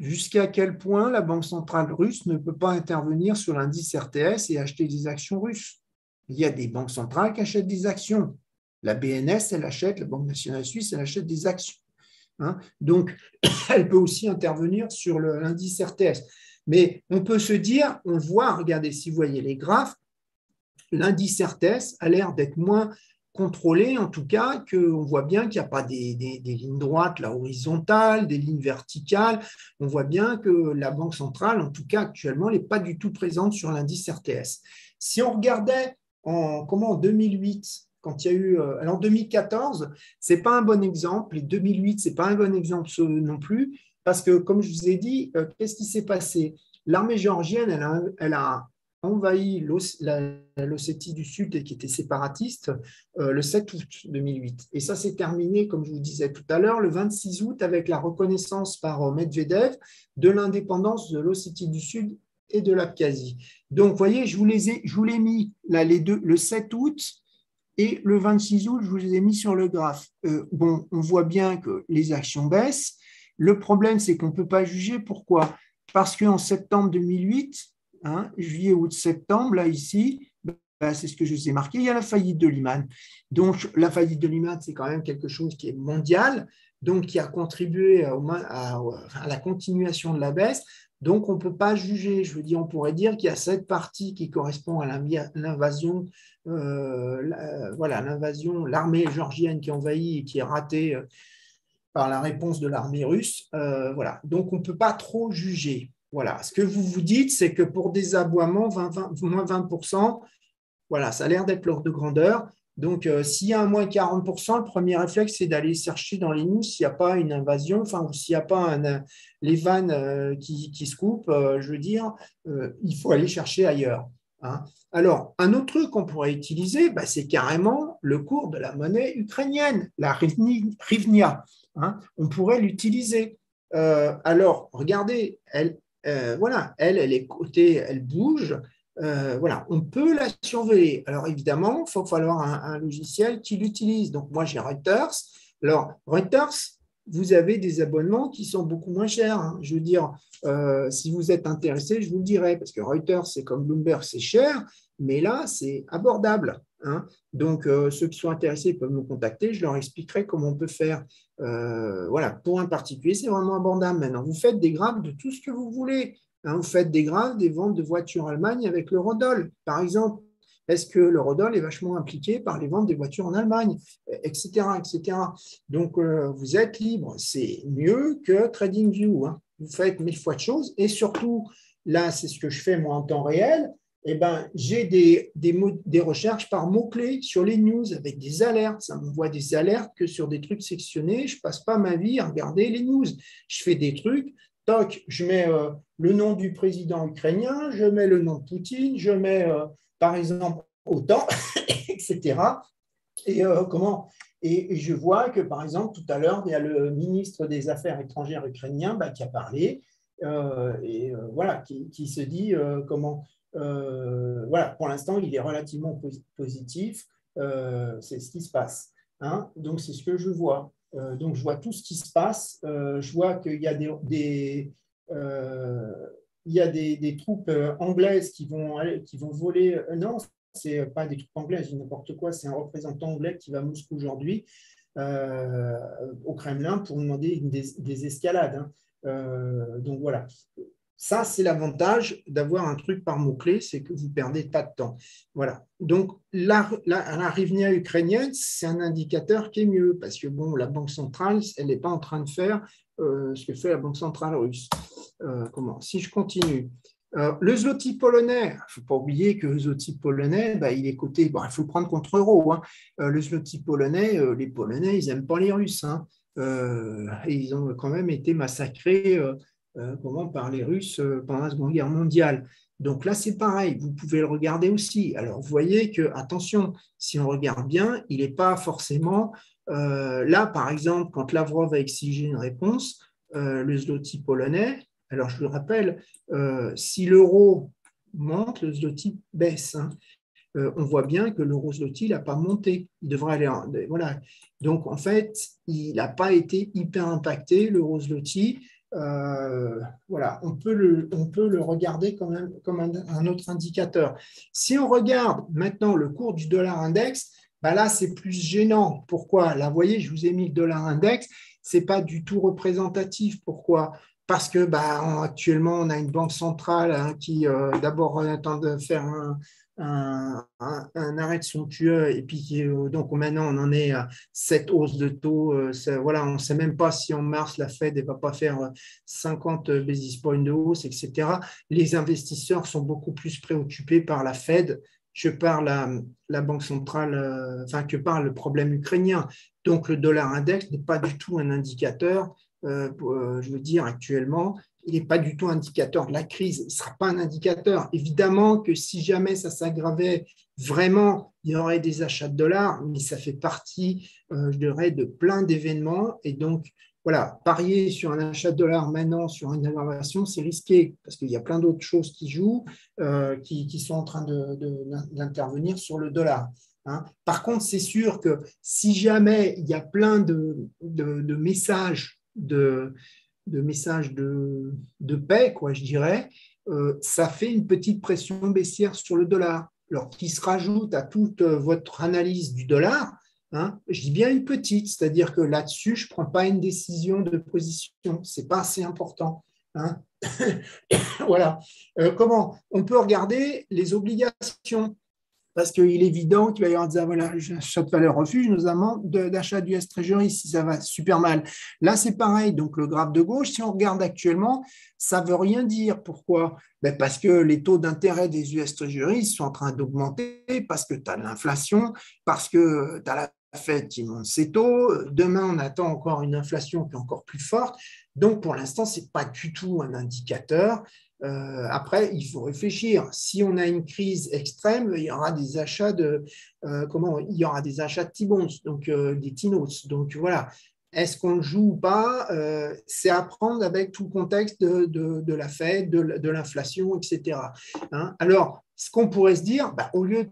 A: Jusqu'à quel point la Banque centrale russe ne peut pas intervenir sur l'indice RTS et acheter des actions russes? Il y a des banques centrales qui achètent des actions. La BNS, elle achète, la Banque nationale suisse, elle achète des actions. Hein. Donc, elle peut aussi intervenir sur l'indice RTS. Mais on peut se dire, on voit, regardez, si vous voyez les graphes, l'indice RTS a l'air d'être moins contrôlé, en tout cas, qu'on voit bien qu'il n'y a pas des lignes droites, là, horizontales, des lignes verticales. On voit bien que la Banque centrale, en tout cas actuellement, n'est pas du tout présente sur l'indice RTS. Si on regardait en 2008, quand il y a eu… Alors, 2014, ce n'est pas un bon exemple, et 2008, ce n'est pas un bon exemple non plus, parce que, comme je vous ai dit, qu'est-ce qui s'est passé? L'armée géorgienne, elle a envahi l'Ossétie du Sud, qui était séparatiste, le 7 août 2008. Et ça s'est terminé, comme je vous disais tout à l'heure, le 26 août, avec la reconnaissance par Medvedev de l'indépendance de l'Ossétie du Sud et de l'Abkhazie. Donc, vous voyez, je vous l'ai mis là, les deux, le 7 août et le 26 août, je vous les ai mis sur le graphe. On voit bien que les actions baissent. Le problème, c'est qu'on ne peut pas juger. Pourquoi? Parce qu'en septembre 2008, hein, juillet, août, septembre, là, ici, c'est ce que je vous ai marqué, il y a la faillite de Lehman. Donc, la faillite de Lehman, c'est quand même quelque chose qui est mondial, donc qui a contribué à la continuation de la baisse. Donc, on ne peut pas juger. Je veux dire, on pourrait dire qu'il y a cette partie qui correspond à l'invasion, voilà, l'invasion, l'armée géorgienne qui envahit et qui est ratée par la réponse de l'armée russe. Voilà. Donc, on ne peut pas trop juger. Voilà. Ce que vous vous dites, c'est que pour des aboiements, moins 20%, voilà, ça a l'air d'être l'ordre de grandeur. Donc, s'il y a un moins 40%, le premier réflexe, c'est d'aller chercher dans les news s'il n'y a pas une invasion, enfin, ou s'il n'y a pas les vannes qui se coupent, je veux dire, il faut aller chercher ailleurs. Hein. Alors, un autre truc qu'on pourrait utiliser, bah, c'est carrément le cours de la monnaie ukrainienne, la hryvnia. Hein. On pourrait l'utiliser. Alors, regardez, voilà, elle est cotée, elle bouge. Voilà, on peut la surveiller. Alors évidemment, il faut falloir un logiciel qui l'utilise. Donc moi, j'ai Reuters. Alors Reuters, vous avez des abonnements qui sont beaucoup moins chers. Hein. Je veux dire, si vous êtes intéressé, je vous le dirai, parce que Reuters, c'est comme Bloomberg, c'est cher, mais là, c'est abordable. Hein. Donc ceux qui sont intéressés peuvent me contacter, je leur expliquerai comment on peut faire. Voilà, pour un particulier, c'est vraiment abordable. Maintenant, vous faites des graphes de tout ce que vous voulez. Hein, vous faites des graphes des ventes de voitures en Allemagne avec l'eurodoll, par exemple. Est-ce que l'eurodoll est vachement impliqué par les ventes des voitures en Allemagne, etc., etc. Donc, vous êtes libre. C'est mieux que TradingView. Hein. Vous faites 1000 fois de choses. Et surtout, là, c'est ce que je fais moi en temps réel. Eh ben, j'ai des recherches par mots-clés sur les news avec des alertes. Ça m'envoie des alertes que sur des trucs sectionnés. Je ne passe pas ma vie à regarder les news. Je fais des trucs. Toc, je mets le nom du président ukrainien, je mets le nom de Poutine, je mets, par exemple, OTAN, etc. Et je vois que, par exemple, tout à l'heure, il y a le ministre des Affaires étrangères ukrainien qui a parlé voilà, qui se dit voilà, pour l'instant, il est relativement positif, c'est ce qui se passe. Hein. Donc, c'est ce que je vois. Donc, je vois tout ce qui se passe. Je vois qu'il y a des troupes anglaises qui vont voler. Non, c'est pas des troupes anglaises, n'importe quoi. C'est un représentant anglais qui va à Moscou aujourd'hui, au Kremlin, pour demander des escalades. Hein. Donc, voilà. Ça, c'est l'avantage d'avoir un truc par mots-clés, c'est que vous ne perdez pas de temps. Voilà. Donc, la hryvnia ukrainienne, c'est un indicateur qui est mieux, parce que bon, la Banque centrale, elle n'est pas en train de faire ce que fait la Banque centrale russe. Si je continue. Le zloty polonais, il ne faut pas oublier que le zloty polonais, il est coté, il faut le prendre contre euro. Hein. Le zloty polonais, les Polonais, ils n'aiment pas les Russes. Hein. Et ils ont quand même été massacrés par les Russes pendant la Seconde Guerre mondiale. Donc là, c'est pareil, vous pouvez le regarder aussi. Alors, vous voyez que, attention, si on regarde bien, il n'est pas forcément… là, par exemple, quand Lavrov a exigé une réponse, le zloty polonais, alors je le rappelle, si l'euro monte, le zloty baisse. Hein. On voit bien que l'euro zloty n'a pas monté. Il devrait aller… Voilà. Donc, en fait, il n'a pas été hyper impacté, l'euro zloty. Voilà, on peut le regarder comme un autre indicateur. Si on regarde maintenant le cours du dollar index, là, c'est plus gênant. Pourquoi? Là, vous voyez, je vous ai mis le dollar index, ce n'est pas du tout représentatif. Pourquoi? Parce que actuellement, on a une banque centrale qui d'abord attend de faire un arrêt de somptueux et puis donc maintenant on en est à cette hausse de taux. Voilà, on ne sait même pas si en mars la Fed ne va pas faire 50 basis points de hausse, etc. Les investisseurs sont beaucoup plus préoccupés par la Fed que par la Banque centrale, que par le problème ukrainien. Donc le dollar index n'est pas du tout un indicateur, je veux dire actuellement. Il n'est pas du tout indicateur de la crise. Il ne sera pas un indicateur. Évidemment que si jamais ça s'aggravait, vraiment, il y aurait des achats de dollars, mais ça fait partie, je dirais, de plein d'événements. Et donc, voilà, parier sur un achat de dollars maintenant, sur une aggravation, c'est risqué, parce qu'il y a plein d'autres choses qui jouent, qui sont en train d'intervenir sur le dollar. Hein. Par contre, c'est sûr que si jamais il y a plein de messages de messages de paix, quoi, je dirais, ça fait une petite pression baissière sur le dollar. Alors, qui se rajoute à toute votre analyse du dollar, hein, je dis bien une petite, c'est-à-dire que là-dessus, je ne prends pas une décision de position, ce n'est pas assez important. hein. Voilà. Comment on peut regarder les obligations? Parce qu'il est évident qu'il va y avoir des achats de valeur refuge, notamment d'achat d'US Treasury, si ça va super mal. Là, c'est pareil. Donc, le graphe de gauche, si on regarde actuellement, ça ne veut rien dire. Pourquoi? Ben parce que les taux d'intérêt des US Treasury sont en train d'augmenter, parce que tu as de l'inflation, parce que tu as la Fed qui monte ses taux. Demain, on attend encore une inflation qui est encore plus forte. Donc, pour l'instant, ce n'est pas du tout un indicateur. Après, il faut réfléchir. Si on a une crise extrême, il y aura des achats il y aura des achats de T-bonds, donc des T-notes. Donc voilà. Est-ce qu'on le joue ou pas? C'est à prendre avec tout le contexte de la Fed, de l'inflation, etc. Hein. Alors, ce qu'on pourrait se dire, bah, au lieu de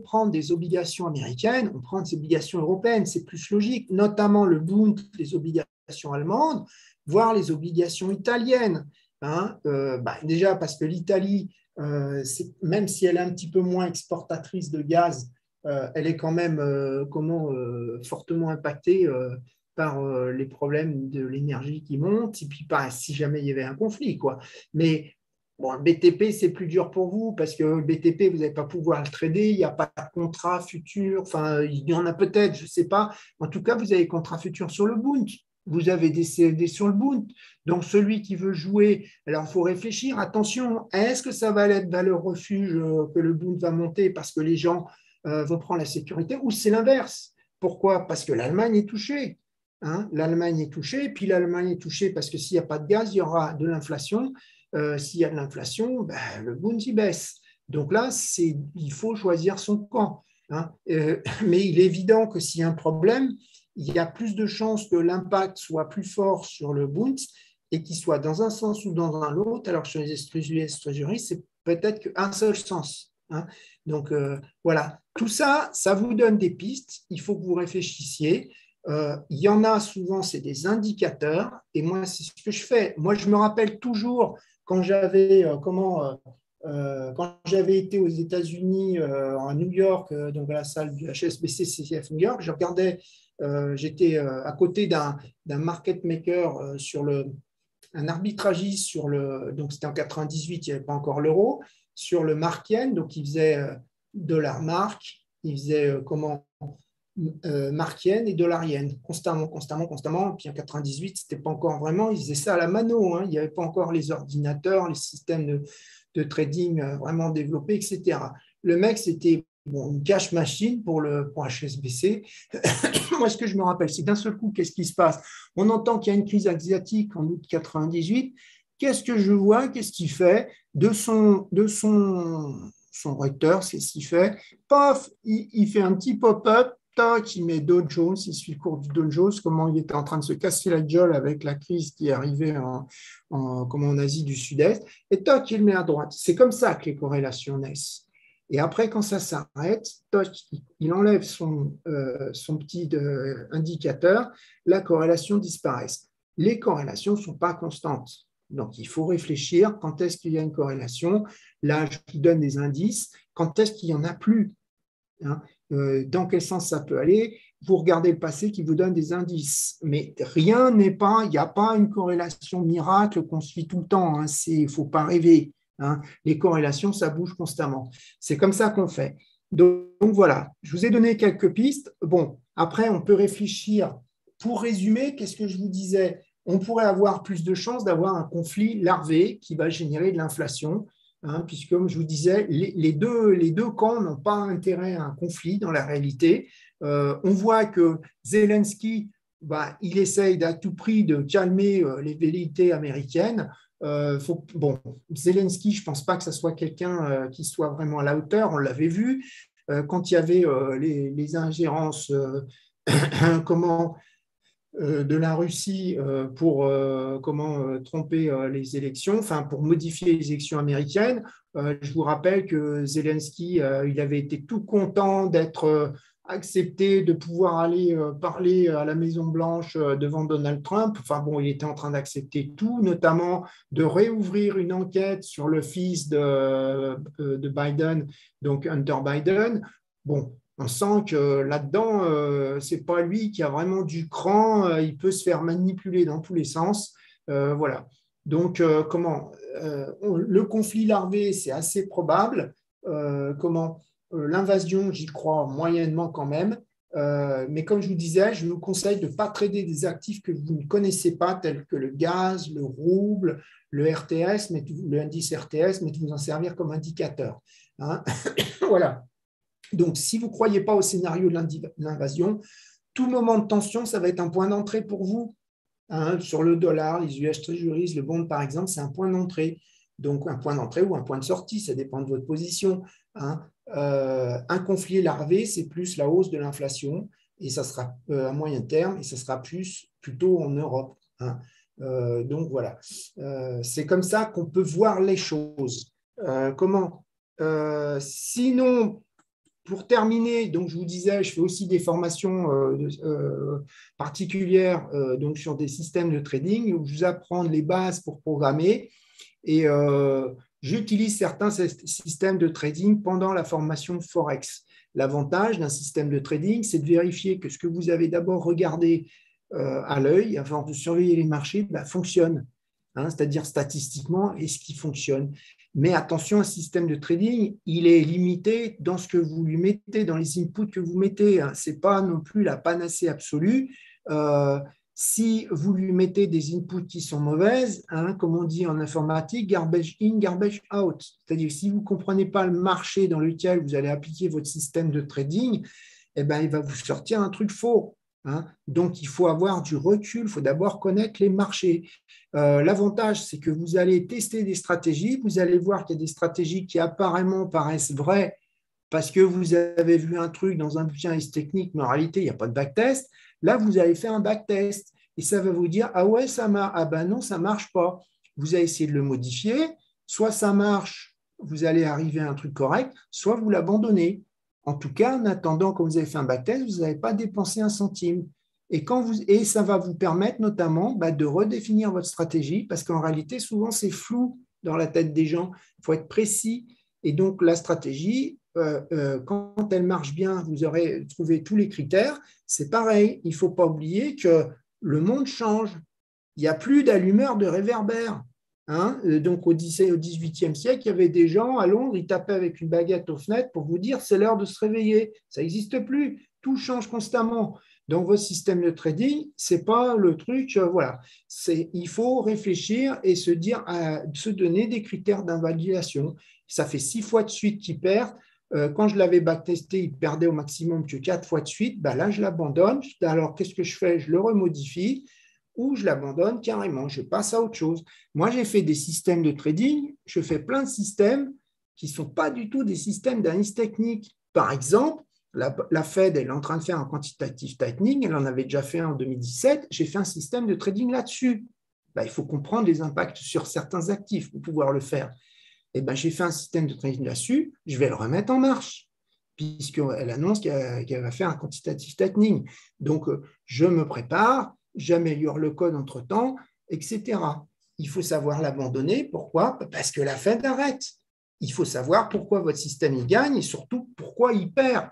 A: prendre des obligations américaines, on prend des obligations européennes, c'est plus logique, notamment le Bund, les obligations allemandes, voire les obligations italiennes. Hein, déjà parce que l'Italie, même si elle est un petit peu moins exportatrice de gaz, elle est quand même fortement impactée par les problèmes de l'énergie qui monte, et puis si jamais il y avait un conflit, quoi. Mais bon, le BTP, c'est plus dur pour vous parce que le BTP, vous n'allez pas pouvoir le trader, il n'y a pas de contrat futur, enfin, il y en a peut-être, je ne sais pas. En tout cas, vous avez contrat futur sur le Bund. Vous avez des CFD sur le Bund. Donc, celui qui veut jouer, alors il faut réfléchir, attention, est-ce que ça va être valeur refuge que le Bund va monter parce que les gens vont prendre la sécurité ou c'est l'inverse? Pourquoi? Parce que l'Allemagne est touchée. Hein, l'Allemagne est touchée, puis l'Allemagne est touchée parce que s'il n'y a pas de gaz, il y aura de l'inflation. S'il y a de l'inflation, ben, le Bund y baisse. Donc là, il faut choisir son camp. Hein. Mais il est évident que s'il y a un problème, il y a plus de chances que l'impact soit plus fort sur le Bund et qu'il soit dans un sens ou dans un autre, alors que sur les US Treasury, c'est peut-être qu'un seul sens. Hein. Donc voilà, tout ça, ça vous donne des pistes, il faut que vous réfléchissiez. Il y en a souvent, c'est des indicateurs, et moi, c'est ce que je fais. Moi, je me rappelle toujours quand j'avais quand j'avais été aux États-Unis, à New York, donc à la salle du HSBC CCF New York, je regardais, j'étais à côté d'un market maker un arbitragiste donc c'était en 98, il n'y avait pas encore l'euro, sur le mark yen, donc il faisait dollar mark, il faisait mark yen et dollar yen, constamment. Puis en 98, c'était pas encore vraiment, ils faisaient ça à la mano, hein. Il n'y avait pas encore les ordinateurs, les systèmes de trading vraiment développés, etc. Le mec, c'était une cash machine pour HSBC. Moi, ce que je me rappelle, c'est d'un seul coup, qu'est-ce qui se passe? On entend qu'il y a une crise asiatique en août 98. Qu'est-ce que je vois? Qu'est-ce qu'il fait? Son recteur, c'est ce qu'il fait. Paf, il fait un petit pop-up. Toc, il met Dow Jones, il suit le cours du Dow Jones, comment il était en train de se casser la gueule avec la crise qui est arrivée en Asie du Sud-Est, et toc, il le met à droite. C'est comme ça que les corrélations naissent. Et après, quand ça s'arrête, toc, il enlève son petit indicateur, la corrélation disparaît. Les corrélations ne sont pas constantes. Donc, il faut réfléchir quand est-ce qu'il y a une corrélation. Là, je vous donne des indices. Quand est-ce qu'il n'y en a plus? Hein, dans quel sens ça peut aller? Vous regardez le passé qui vous donne des indices. Mais rien n'est pas, il n'y a pas une corrélation miracle qu'on suit tout le temps. Hein, il ne faut pas rêver. Hein. Les corrélations, ça bouge constamment. C'est comme ça qu'on fait. Donc voilà, je vous ai donné quelques pistes. Bon, après, on peut réfléchir. Pour résumer, qu'est-ce que je vous disais? On pourrait avoir plus de chances d'avoir un conflit larvé qui va générer de l'inflation. Hein, puisque, comme je vous disais, les deux camps n'ont pas intérêt à un conflit dans la réalité. On voit que Zelensky, il essaye à tout prix de calmer les velléités américaines. Zelensky, je ne pense pas que ce soit quelqu'un qui soit vraiment à la hauteur, on l'avait vu. Quand il y avait les ingérences de la Russie pour tromper les élections, enfin pour modifier les élections américaines. Je vous rappelle que Zelensky, il avait été tout content d'être accepté, de pouvoir aller parler à la Maison-Blanche devant Donald Trump. Enfin bon, il était en train d'accepter tout, notamment de réouvrir une enquête sur le fils de Biden, donc Hunter Biden. Bon, on sent que là-dedans, ce n'est pas lui qui a vraiment du cran, il peut se faire manipuler dans tous les sens. Voilà. Donc, le conflit larvé, c'est assez probable. L'invasion, j'y crois moyennement quand même. Mais comme je vous disais, je vous conseille de ne pas trader des actifs que vous ne connaissez pas, tels que le gaz, le rouble, le RTS, le indice RTS, mais de vous en servir comme indicateur. Hein. Voilà. Donc, si vous ne croyez pas au scénario de l'invasion, tout moment de tension, ça va être un point d'entrée pour vous. Hein, sur le dollar, les US Treasuries, le bond, par exemple, c'est un point d'entrée. Donc, un point d'entrée ou un point de sortie, ça dépend de votre position. Hein. Un conflit larvé, c'est plus la hausse de l'inflation, et ça sera à moyen terme, et ça sera plutôt en Europe. Hein. Donc, voilà. C'est comme ça qu'on peut voir les choses. Sinon, pour terminer, donc je vous disais, je fais aussi des formations particulières donc sur des systèmes de trading où je vous apprends les bases pour programmer et j'utilise certains systèmes de trading pendant la formation Forex. L'avantage d'un système de trading, c'est de vérifier que ce que vous avez d'abord regardé à l'œil avant de surveiller les marchés fonctionne. Hein, c'est-à-dire statistiquement, est-ce qui fonctionne. Mais attention, un système de trading, il est limité dans ce que vous lui mettez, dans les inputs que vous mettez. Hein. Ce n'est pas non plus la panacée absolue. Si vous lui mettez des inputs qui sont mauvaises, hein, comme on dit en informatique, garbage in, garbage out. C'est-à-dire si vous ne comprenez pas le marché dans lequel vous allez appliquer votre système de trading, eh ben, il va vous sortir un truc faux. Hein. Donc, il faut avoir du recul, il faut d'abord connaître les marchés. L'avantage, c'est que vous allez tester des stratégies, vous allez voir qu'il y a des stratégies qui apparemment paraissent vraies parce que vous avez vu un truc dans un bouquin technique, mais en réalité, il n'y a pas de backtest. Là, vous avez fait un backtest et ça va vous dire « Ah ouais, ça marche. Ah ben non, ça ne marche pas. » Vous allez essayer de le modifier. Soit ça marche, vous allez arriver à un truc correct, soit vous l'abandonnez. En tout cas, en attendant, quand vous avez fait un backtest, vous n'avez pas dépensé un centime. Et ça va vous permettre notamment de redéfinir votre stratégie parce qu'en réalité, souvent, c'est flou dans la tête des gens. Il faut être précis. Et donc, la stratégie, quand elle marche bien, vous aurez trouvé tous les critères. C'est pareil, il ne faut pas oublier que le monde change. Il n'y a plus d'allumeurs de réverbères. Hein. Donc, au XVIIIe siècle, il y avait des gens à Londres, ils tapaient avec une baguette aux fenêtres pour vous dire c'est l'heure de se réveiller. Ça n'existe plus. Tout change constamment. Donc, votre système de trading, ce n'est pas le truc, voilà. Il faut réfléchir et se donner des critères d'invalidation. Ça fait 6 fois de suite qu'il perd. Quand je l'avais backtesté, il perdait au maximum que 4 fois de suite. Là, je l'abandonne. Alors, qu'est-ce que je fais? Je le remodifie ou je l'abandonne carrément. Je passe à autre chose. Moi, j'ai fait des systèmes de trading. Je fais plein de systèmes qui ne sont pas du tout des systèmes d'analyse technique. Par exemple, la Fed, elle est en train de faire un quantitative tightening, elle en avait déjà fait en 2017, j'ai fait un système de trading là-dessus. Il faut comprendre les impacts sur certains actifs pour pouvoir le faire. J'ai fait un système de trading là-dessus, je vais le remettre en marche, puisqu'elle annonce qu'elle va faire un quantitative tightening. Donc, je me prépare, j'améliore le code entre-temps, etc. Il faut savoir l'abandonner. Pourquoi? Parce que la Fed arrête. Il faut savoir pourquoi votre système il gagne et surtout pourquoi il perd.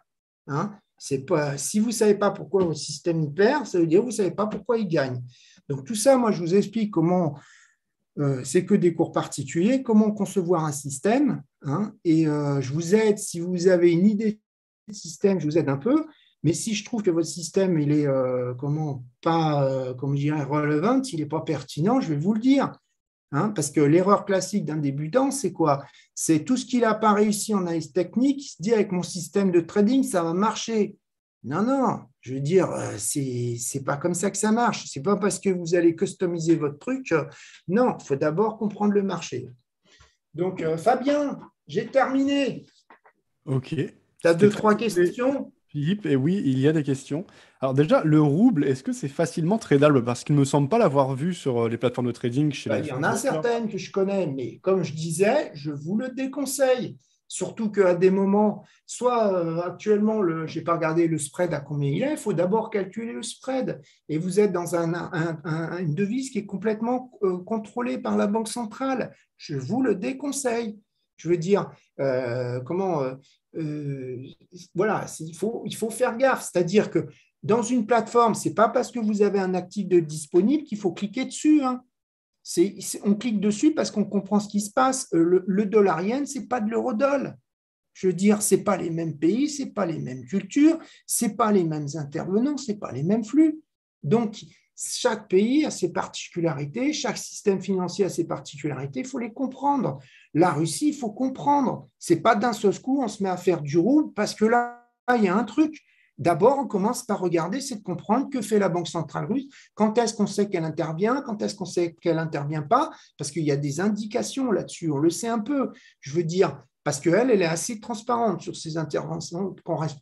A: Hein, si vous ne savez pas pourquoi votre système il perd, ça veut dire que vous ne savez pas pourquoi il gagne. Donc tout ça, moi, je vous explique comment, c'est que des cours particuliers, comment concevoir un système. Hein, et je vous aide, si vous avez une idée de système, je vous aide un peu. Mais si je trouve que votre système, il est pas, comme je dirais, relevant, il n'est pas pertinent, je vais vous le dire. Hein, parce que l'erreur classique d'un débutant, c'est quoi? C'est tout ce qu'il n'a pas réussi en analyse technique, il se dit avec mon système de trading, ça va marcher. Non, non, je veux dire, c'est pas comme ça que ça marche. C'est pas parce que vous allez customiser votre truc. Non, il faut d'abord comprendre le marché. Donc, Fabien, j'ai terminé.
B: Ok.
A: Tu as 2-3 questions?
B: Philippe, et oui, il y a des questions. Alors déjà, le rouble, est-ce que c'est facilement tradable? Parce qu'il ne me semble pas l'avoir vu sur les plateformes de trading chez
A: Il y en a certaines que je connais, mais comme je disais, je vous le déconseille. Surtout qu'à des moments, soit actuellement, je n'ai pas regardé le spread à combien il faut d'abord calculer le spread. Et vous êtes dans une devise qui est complètement contrôlée par la Banque centrale. Je vous le déconseille. Je veux dire, voilà, il faut faire gaffe. C'est-à-dire que dans une plateforme, ce n'est pas parce que vous avez un actif de disponible qu'il faut cliquer dessus. Hein. On clique dessus parce qu'on comprend ce qui se passe. Le dollar yen, ce n'est pas de l'eurodoll. Je veux dire, ce n'est pas les mêmes pays, ce n'est pas les mêmes cultures, ce n'est pas les mêmes intervenants, ce n'est pas les mêmes flux. Donc, chaque pays a ses particularités, chaque système financier a ses particularités, il faut les comprendre. La Russie, il faut comprendre. Ce n'est pas d'un seul coup, on se met à faire du rouble parce que là, il y a un truc. D'abord, on commence par regarder, c'est de comprendre que fait la Banque centrale russe, quand est-ce qu'on sait qu'elle intervient, quand est-ce qu'on sait qu'elle n'intervient pas, parce qu'il y a des indications là-dessus, on le sait un peu. Je veux dire, parce qu'elle, elle est assez transparente sur ses interventions,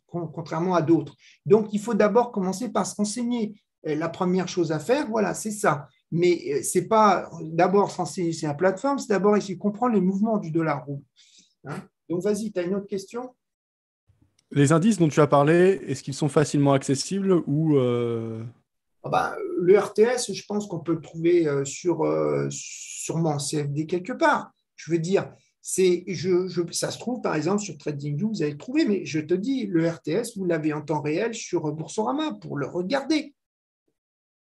A: contrairement à d'autres. Donc, il faut d'abord commencer par se renseigner. La première chose à faire, voilà, c'est ça. Mais ce n'est pas d'abord renseigner sur la plateforme, c'est d'abord essayer de comprendre les mouvements du dollar rouble. Hein. Donc, vas-y, tu as une autre question?
B: Les indices dont tu as parlé, est-ce qu'ils sont facilement accessibles ou
A: Ah ben, le RTS, je pense qu'on peut le trouver sûrement CFD quelque part. Je veux dire, ça se trouve, par exemple, sur TradingView, vous allez le trouver, mais je te dis, le RTS, vous l'avez en temps réel sur Boursorama pour le regarder.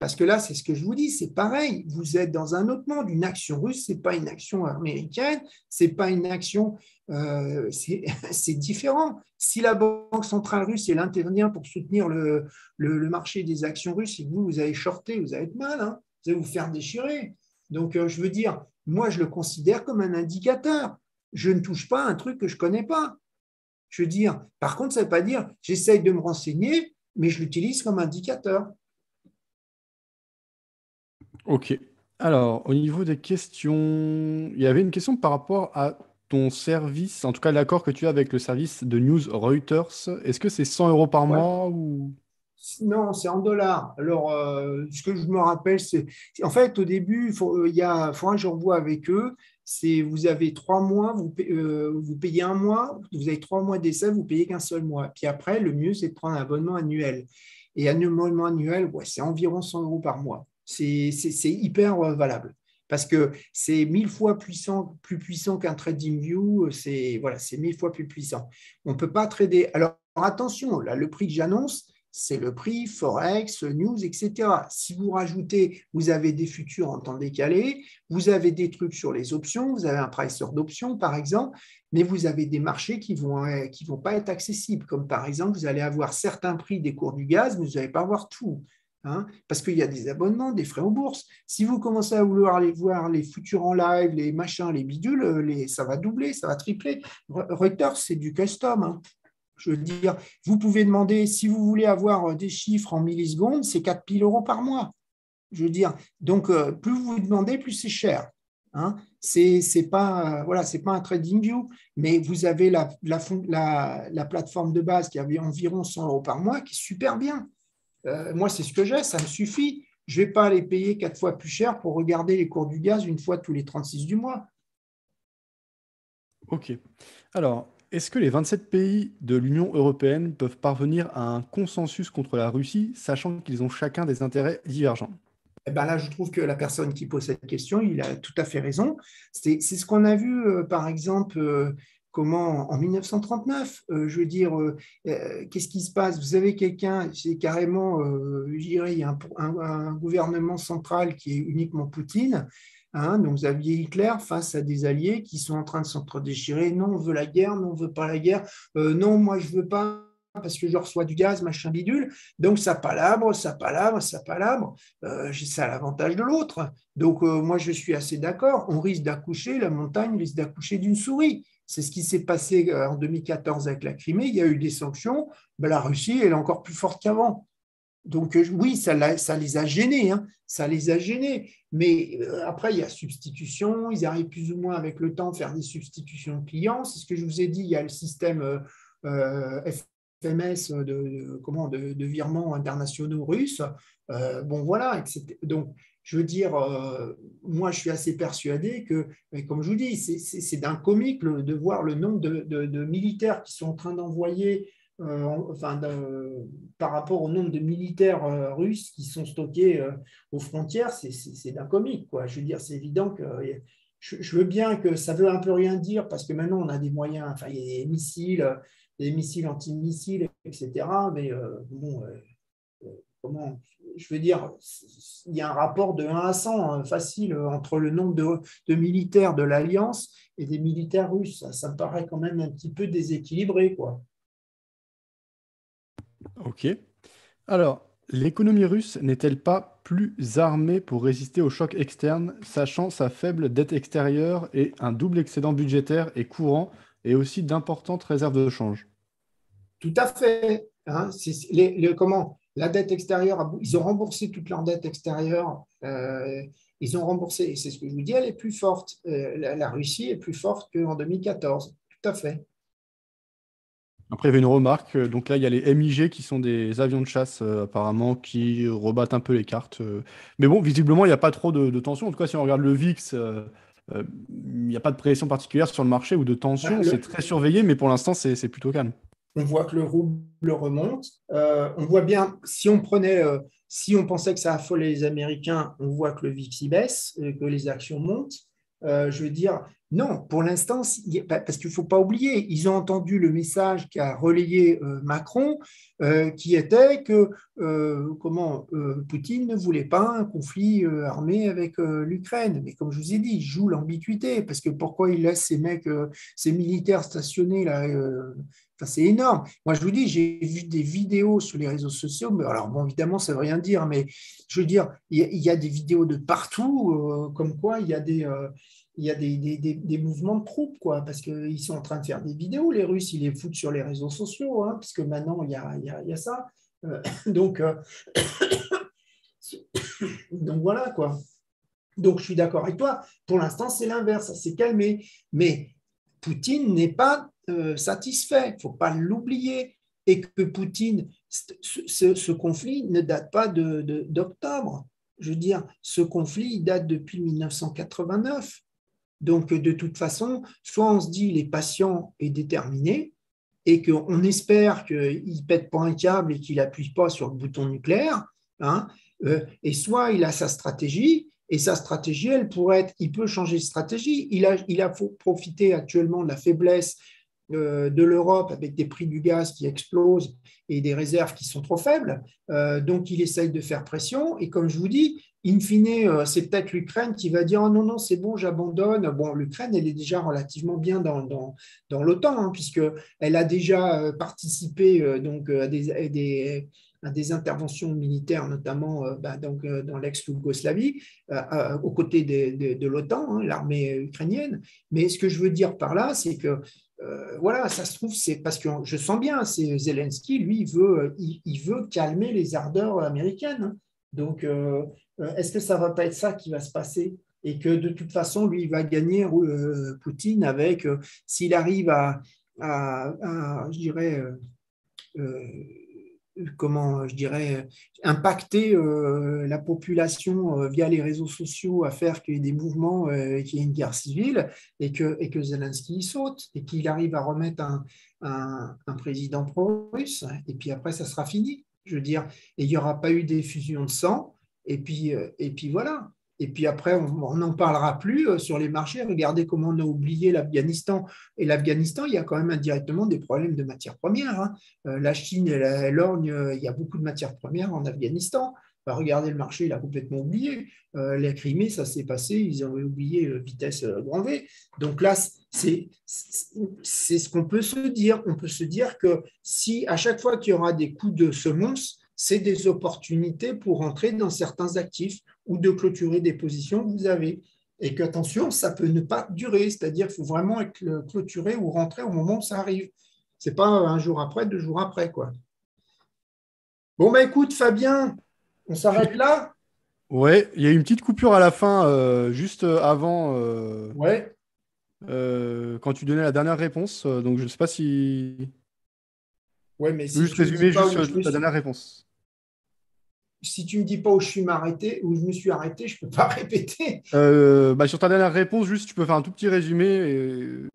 A: Parce que là, c'est ce que je vous dis, c'est pareil. Vous êtes dans un autre monde. Une action russe, ce n'est pas une action américaine, c'est pas une action. C'est différent. Si la Banque centrale russe elle intervient pour soutenir le marché des actions russes et que vous avez shorté, vous allez être mal, hein, vous allez vous faire déchirer. Donc, je veux dire, moi, je le considère comme un indicateur. Je ne touche pas à un truc que je ne connais pas. Je veux dire, par contre, ça ne veut pas dire j'essaye de me renseigner, mais je l'utilise comme indicateur.
B: Ok. Alors, au niveau des questions, il y avait une question par rapport à ton service, en tout cas l'accord que tu as avec le service de news Reuters. Est-ce que c'est 100 € par
A: Ouais.
B: mois ou...
A: Non, c'est en dollars. Alors, ce que je me rappelle, c'est en fait au début, faudra que je revoie avec eux. C'est vous avez 3 mois, vous payez un mois, vous avez 3 mois d'essai, vous payez qu'un seul mois. Puis après, le mieux, c'est de prendre un abonnement annuel. Et un abonnement annuel, ouais, c'est environ 100 € par mois. C'est hyper valable parce que c'est 1000 fois plus puissant qu'un TradingView. C'est 1000 fois plus puissant. On ne peut pas trader. Alors attention, là, le prix que j'annonce c'est le prix, Forex, News, etc. Si vous rajoutez, vous avez des futurs en temps décalé, vous avez des trucs sur les options, vous avez un pricer d'options, par exemple, mais vous avez des marchés qui vont pas être accessibles, comme par exemple, vous allez avoir certains prix des cours du gaz, mais vous n'allez pas avoir tout. Hein, parce qu'il y a des abonnements, des frais aux bourses. Si vous commencez à vouloir aller voir les futurs en live, les machins, les bidules, ça va doubler, ça va tripler. Reuters, c'est du custom. Hein. Je veux dire, vous pouvez demander, si vous voulez avoir des chiffres en millisecondes, c'est 4 000 € par mois. Je veux dire, donc plus vous demandez, plus c'est cher. Hein. C'est pas, voilà, c'est pas un TradingView, mais vous avez la plateforme de base qui avait environ 100 € par mois, qui est super bien. Moi, c'est ce que j'ai, ça me suffit. Je ne vais pas aller payer 4 fois plus cher pour regarder les cours du gaz une fois tous les 36 du mois.
B: Ok. Alors, est-ce que les 27 pays de l'Union européenne peuvent parvenir à un consensus contre la Russie, sachant qu'ils ont chacun des intérêts divergents?
A: Eh ben là, je trouve que la personne qui pose cette question, il a tout à fait raison. C'est ce qu'on a vu, par exemple, comment en 1939, je veux dire, qu'est-ce qui se passe? Vous avez quelqu'un, c'est carrément, je dirais, il y a un gouvernement central qui est uniquement Poutine. Hein, donc, vous aviez Hitler face à des alliés qui sont en train de s'entre-déchirer. Non, on veut la guerre, non, on ne veut pas la guerre. Non, moi, je ne veux pas parce que je reçois du gaz, machin bidule. Donc, ça palabre, ça palabre, ça palabre. Ça a l'avantage de l'autre. Donc, moi, je suis assez d'accord. On risque d'accoucher, la montagne risque d'accoucher d'une souris. C'est ce qui s'est passé en 2014 avec la Crimée. Il y a eu des sanctions. Ben, la Russie, elle est encore plus forte qu'avant. Donc, oui, ça les a gênés. Hein, ça les a gênés. Mais après, il y a substitution. Ils arrivent plus ou moins avec le temps à faire des substitutions de clients. C'est ce que je vous ai dit. Il y a le système FMS de virements internationaux russes. Bon, voilà. Donc, je veux dire, moi, je suis assez persuadé que, comme je vous dis, c'est d'un comique de voir le nombre de militaires qui sont en train d'envoyer, par rapport au nombre de militaires russes qui sont stockés aux frontières, c'est d'un comique, quoi. Je veux dire, c'est évident que je veux bien que ça veut un peu rien dire parce que maintenant on a des moyens, enfin, il y a des missiles antimissiles, etc. Mais bon, je veux dire, il y a un rapport de 1 à 100 facile entre le nombre de militaires de l'Alliance et des militaires russes. Ça me paraît quand même un petit peu déséquilibré, quoi.
B: Ok. Alors, l'économie russe n'est-elle pas plus armée pour résister aux chocs externes, sachant sa faible dette extérieure et un double excédent budgétaire et courant, et aussi d'importantes réserves de change?
A: Tout à fait. Hein. Comment? La dette extérieure, ils ont remboursé toute leur dette extérieure. Ils ont remboursé, c'est ce que je vous dis, elle est plus forte. La Russie est plus forte qu'en 2014. Tout à fait.
B: Après, il y avait une remarque. Donc là, il y a les MiG qui sont des avions de chasse, apparemment, qui rebattent un peu les cartes. Mais bon, visiblement, il n'y a pas trop de tension. En tout cas, si on regarde le VIX, euh, il n'y a pas de pression particulière sur le marché ou de tension. C'est très surveillé, mais pour l'instant, c'est plutôt calme.
A: On voit que le rouble remonte. On voit bien, si on pensait que ça affolait les Américains, on voit que le VIX y baisse, que les actions montent. Je veux dire, non, pour l'instant, parce qu'il ne faut pas oublier, ils ont entendu le message qu'a relayé Macron, qui était que Poutine ne voulait pas un conflit armé avec l'Ukraine. Mais comme je vous ai dit, il joue l'ambiguïté, parce que pourquoi il laisse ces mecs, ces militaires stationnés là c'est énorme. Moi, je vous dis, j'ai vu des vidéos sur les réseaux sociaux. Mais alors, bon, évidemment, ça ne veut rien dire, mais je veux dire, il y a des vidéos de partout, comme quoi il y a des mouvements de troupes, quoi, parce qu'ils sont en train de faire des vidéos. Les Russes, ils les foutent sur les réseaux sociaux, hein, parce que maintenant, il y a ça. Donc, donc, voilà, quoi. Donc, je suis d'accord avec toi. Pour l'instant, c'est l'inverse, ça s'est calmé. Mais Poutine n'est pas satisfait, il ne faut pas l'oublier. Et que Poutine, ce conflit ne date pas d'octobre. Je veux dire, ce conflit il date depuis 1989. Donc, de toute façon, soit on se dit il est patient et déterminé, et qu'on espère qu'il ne pète pas un câble et qu'il n'appuie pas sur le bouton nucléaire, hein, et soit il a sa stratégie, et sa stratégie, elle pourrait être, il peut changer de stratégie. Il a profité actuellement de la faiblesse de l'Europe avec des prix du gaz qui explosent et des réserves qui sont trop faibles. Donc, il essaye de faire pression. Et comme je vous dis, in fine, c'est peut-être l'Ukraine qui va dire oh non, non, c'est bon, j'abandonne. Bon, l'Ukraine, elle est déjà relativement bien dans l'OTAN, hein, puisqu'elle a déjà participé donc, à des interventions militaires, notamment donc, dans l'ex-Yougoslavie, aux côtés de l'OTAN, hein, l'armée ukrainienne. Mais ce que je veux dire par là, c'est que voilà, ça se trouve, c'est parce que je sens bien, c'est Zelensky, lui, il veut calmer les ardeurs américaines. Hein. Donc, est-ce que ça ne va pas être ça qui va se passer? Et que de toute façon, lui, il va gagner Poutine avec, s'il arrive je dirais, euh, comment je dirais, impacter la population via les réseaux sociaux à faire qu'il y ait des mouvements, qu'il y ait une guerre civile et que Zelensky saute et qu'il arrive à remettre un président pro-russe et puis après ça sera fini. Je veux dire, et il n'y aura pas eu d'effusion de sang et puis voilà. Et puis après, on n'en parlera plus sur les marchés. Regardez comment on a oublié l'Afghanistan. Et l'Afghanistan, il y a quand même indirectement des problèmes de matières premières. Hein. La Chine, elle lorgne, il y a beaucoup de matières premières en Afghanistan. Bah, regardez le marché, il a complètement oublié. La Crimée, ça s'est passé, ils ont oublié vitesse grand V. Donc là, c'est ce qu'on peut se dire. On peut se dire que si à chaque fois qu'il y aura des coups de semonce, c'est des opportunités pour entrer dans certains actifs ou de clôturer des positions que vous avez. Et qu'attention, ça peut ne pas durer, c'est-à-dire qu'il faut vraiment être clôturé ou rentrer au moment où ça arrive. Ce n'est pas un jour après, 2 jours après, quoi. Bon, bah écoute, Fabien, on s'arrête là?
B: Ouais, il y a eu une petite coupure à la fin, juste avant,
A: Ouais.
B: quand tu donnais la dernière réponse. Donc, je ne sais pas si.
A: Ouais, mais
B: Tu peux
A: si
B: juste
A: tu me dis
B: résumer
A: pas
B: juste
A: où je me
B: ta
A: suis,
B: dernière réponse.
A: si tu me dis pas où je suis arrêté, où je me suis arrêté, je peux pas répéter.
B: Sur ta dernière réponse, juste, tu peux faire un tout petit résumé.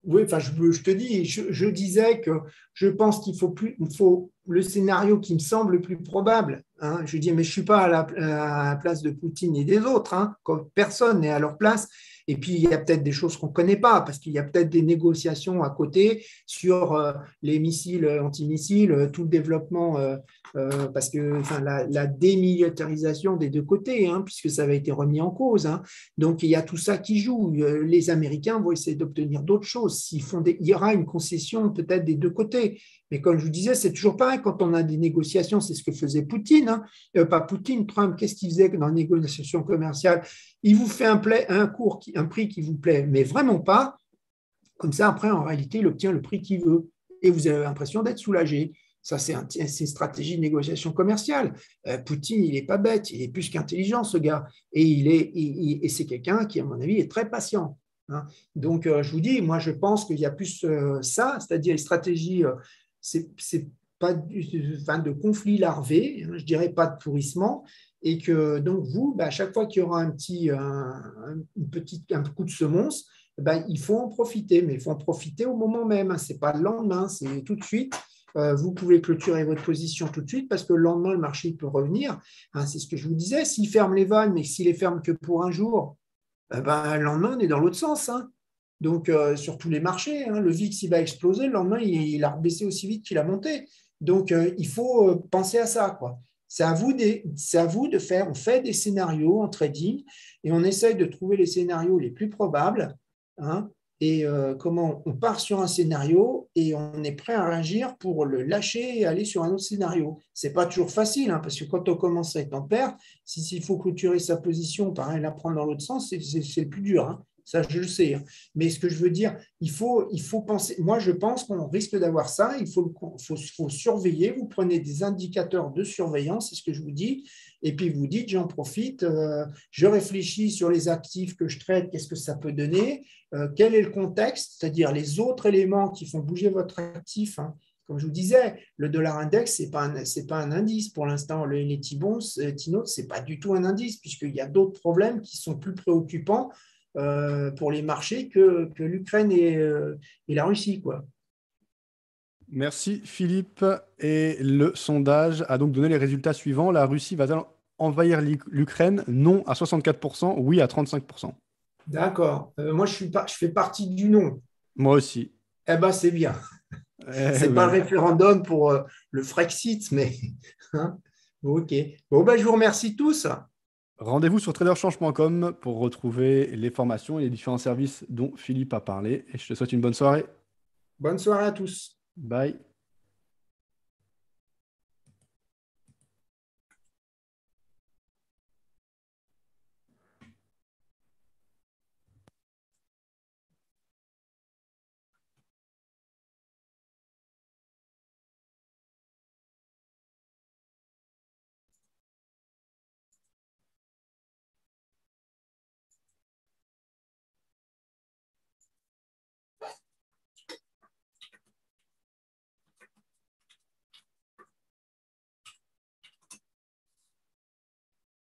A: Oui, enfin, je te dis, je disais que je pense qu'il faut plus, il faut le scénario qui me semble le plus probable. Hein. Je dis, mais je ne suis pas à la place de Poutine et des autres, hein, comme personne n'est à leur place. Et puis, il y a peut-être des choses qu'on ne connaît pas, parce qu'il y a peut-être des négociations à côté sur les missiles antimissiles, tout le développement, parce que enfin, la démilitarisation des deux côtés, hein, puisque ça avait été remis en cause. Hein. Donc, il y a tout ça qui joue. Les Américains vont essayer d'obtenir d'autres choses. Il y aura une concession peut-être des deux côtés. Mais comme je vous disais, c'est toujours pareil quand on a des négociations, c'est ce que faisait Poutine. Hein. Pas Poutine, Trump, qu'est-ce qu'il faisait dans les négociations commerciales? Il vous fait un prix qui vous plaît, mais vraiment pas. Comme ça, après, en réalité, il obtient le prix qu'il veut. Et vous avez l'impression d'être soulagé. Ça, c'est une stratégie de négociation commerciale. Poutine, il n'est pas bête, il est plus qu'intelligent, ce gars. Et c'est quelqu'un qui, à mon avis, est très patient. Hein. Donc, je vous dis, moi, je pense qu'il y a plus ça, c'est-à-dire les stratégies, c'est pas de conflit larvé, hein, je dirais pas de pourrissement, et que donc vous, à chaque fois qu'il y aura un coup de semonce, il faut en profiter, mais il faut en profiter au moment même. Hein. Ce n'est pas le lendemain, c'est tout de suite. Vous pouvez clôturer votre position tout de suite parce que le lendemain, le marché peut revenir. Hein, c'est ce que je vous disais. S'il ferme les vannes, mais s'il les ferme que pour un jour, le lendemain, on est dans l'autre sens. Hein. Donc, sur tous les marchés, hein, le VIX, il va exploser. Le lendemain, il a rebaissé aussi vite qu'il a monté. Donc, il faut penser à ça, quoi. C'est à vous de faire. On fait des scénarios en trading et on essaye de trouver les scénarios les plus probables. Hein, et comment on part sur un scénario et on est prêt à réagir pour le lâcher et aller sur un autre scénario. Ce n'est pas toujours facile, hein, parce que quand on commence à être en perte, s'il faut clôturer sa position, pareil, la prendre dans l'autre sens, c'est le plus dur. Hein. Ça, je le sais. Hein. Mais ce que je veux dire, il faut penser. Moi, je pense qu'on risque d'avoir ça. Il faut surveiller. Vous prenez des indicateurs de surveillance, c'est ce que je vous dis. Et puis, vous dites, j'en profite, je réfléchis sur les actifs que je traite, qu'est-ce que ça peut donner, quel est le contexte, c'est-à-dire les autres éléments qui font bouger votre actif. Hein. Comme je vous disais, le dollar index, ce n'est pas un indice pour l'instant. Les T-bonds, T-notes, ce n'est pas du tout un indice, puisqu'il y a d'autres problèmes qui sont plus préoccupants pour les marchés que l'Ukraine et la Russie, quoi.
B: Merci Philippe. Et le sondage a donc donné les résultats suivants. La Russie va-t-elle envahir l'Ukraine? Non à 64%, oui à 35%.
A: D'accord. Moi, je fais partie du non.
B: Moi aussi.
A: Eh bien, c'est bien. C'est pas
B: Oui.
A: le référendum pour le Frexit, mais hein. Ok. Bon, je vous remercie tous.
B: Rendez-vous sur traderchange.com pour retrouver les formations et les différents services dont Philippe a parlé. Et je te souhaite une bonne soirée.
A: Bonne soirée à tous.
B: Bye.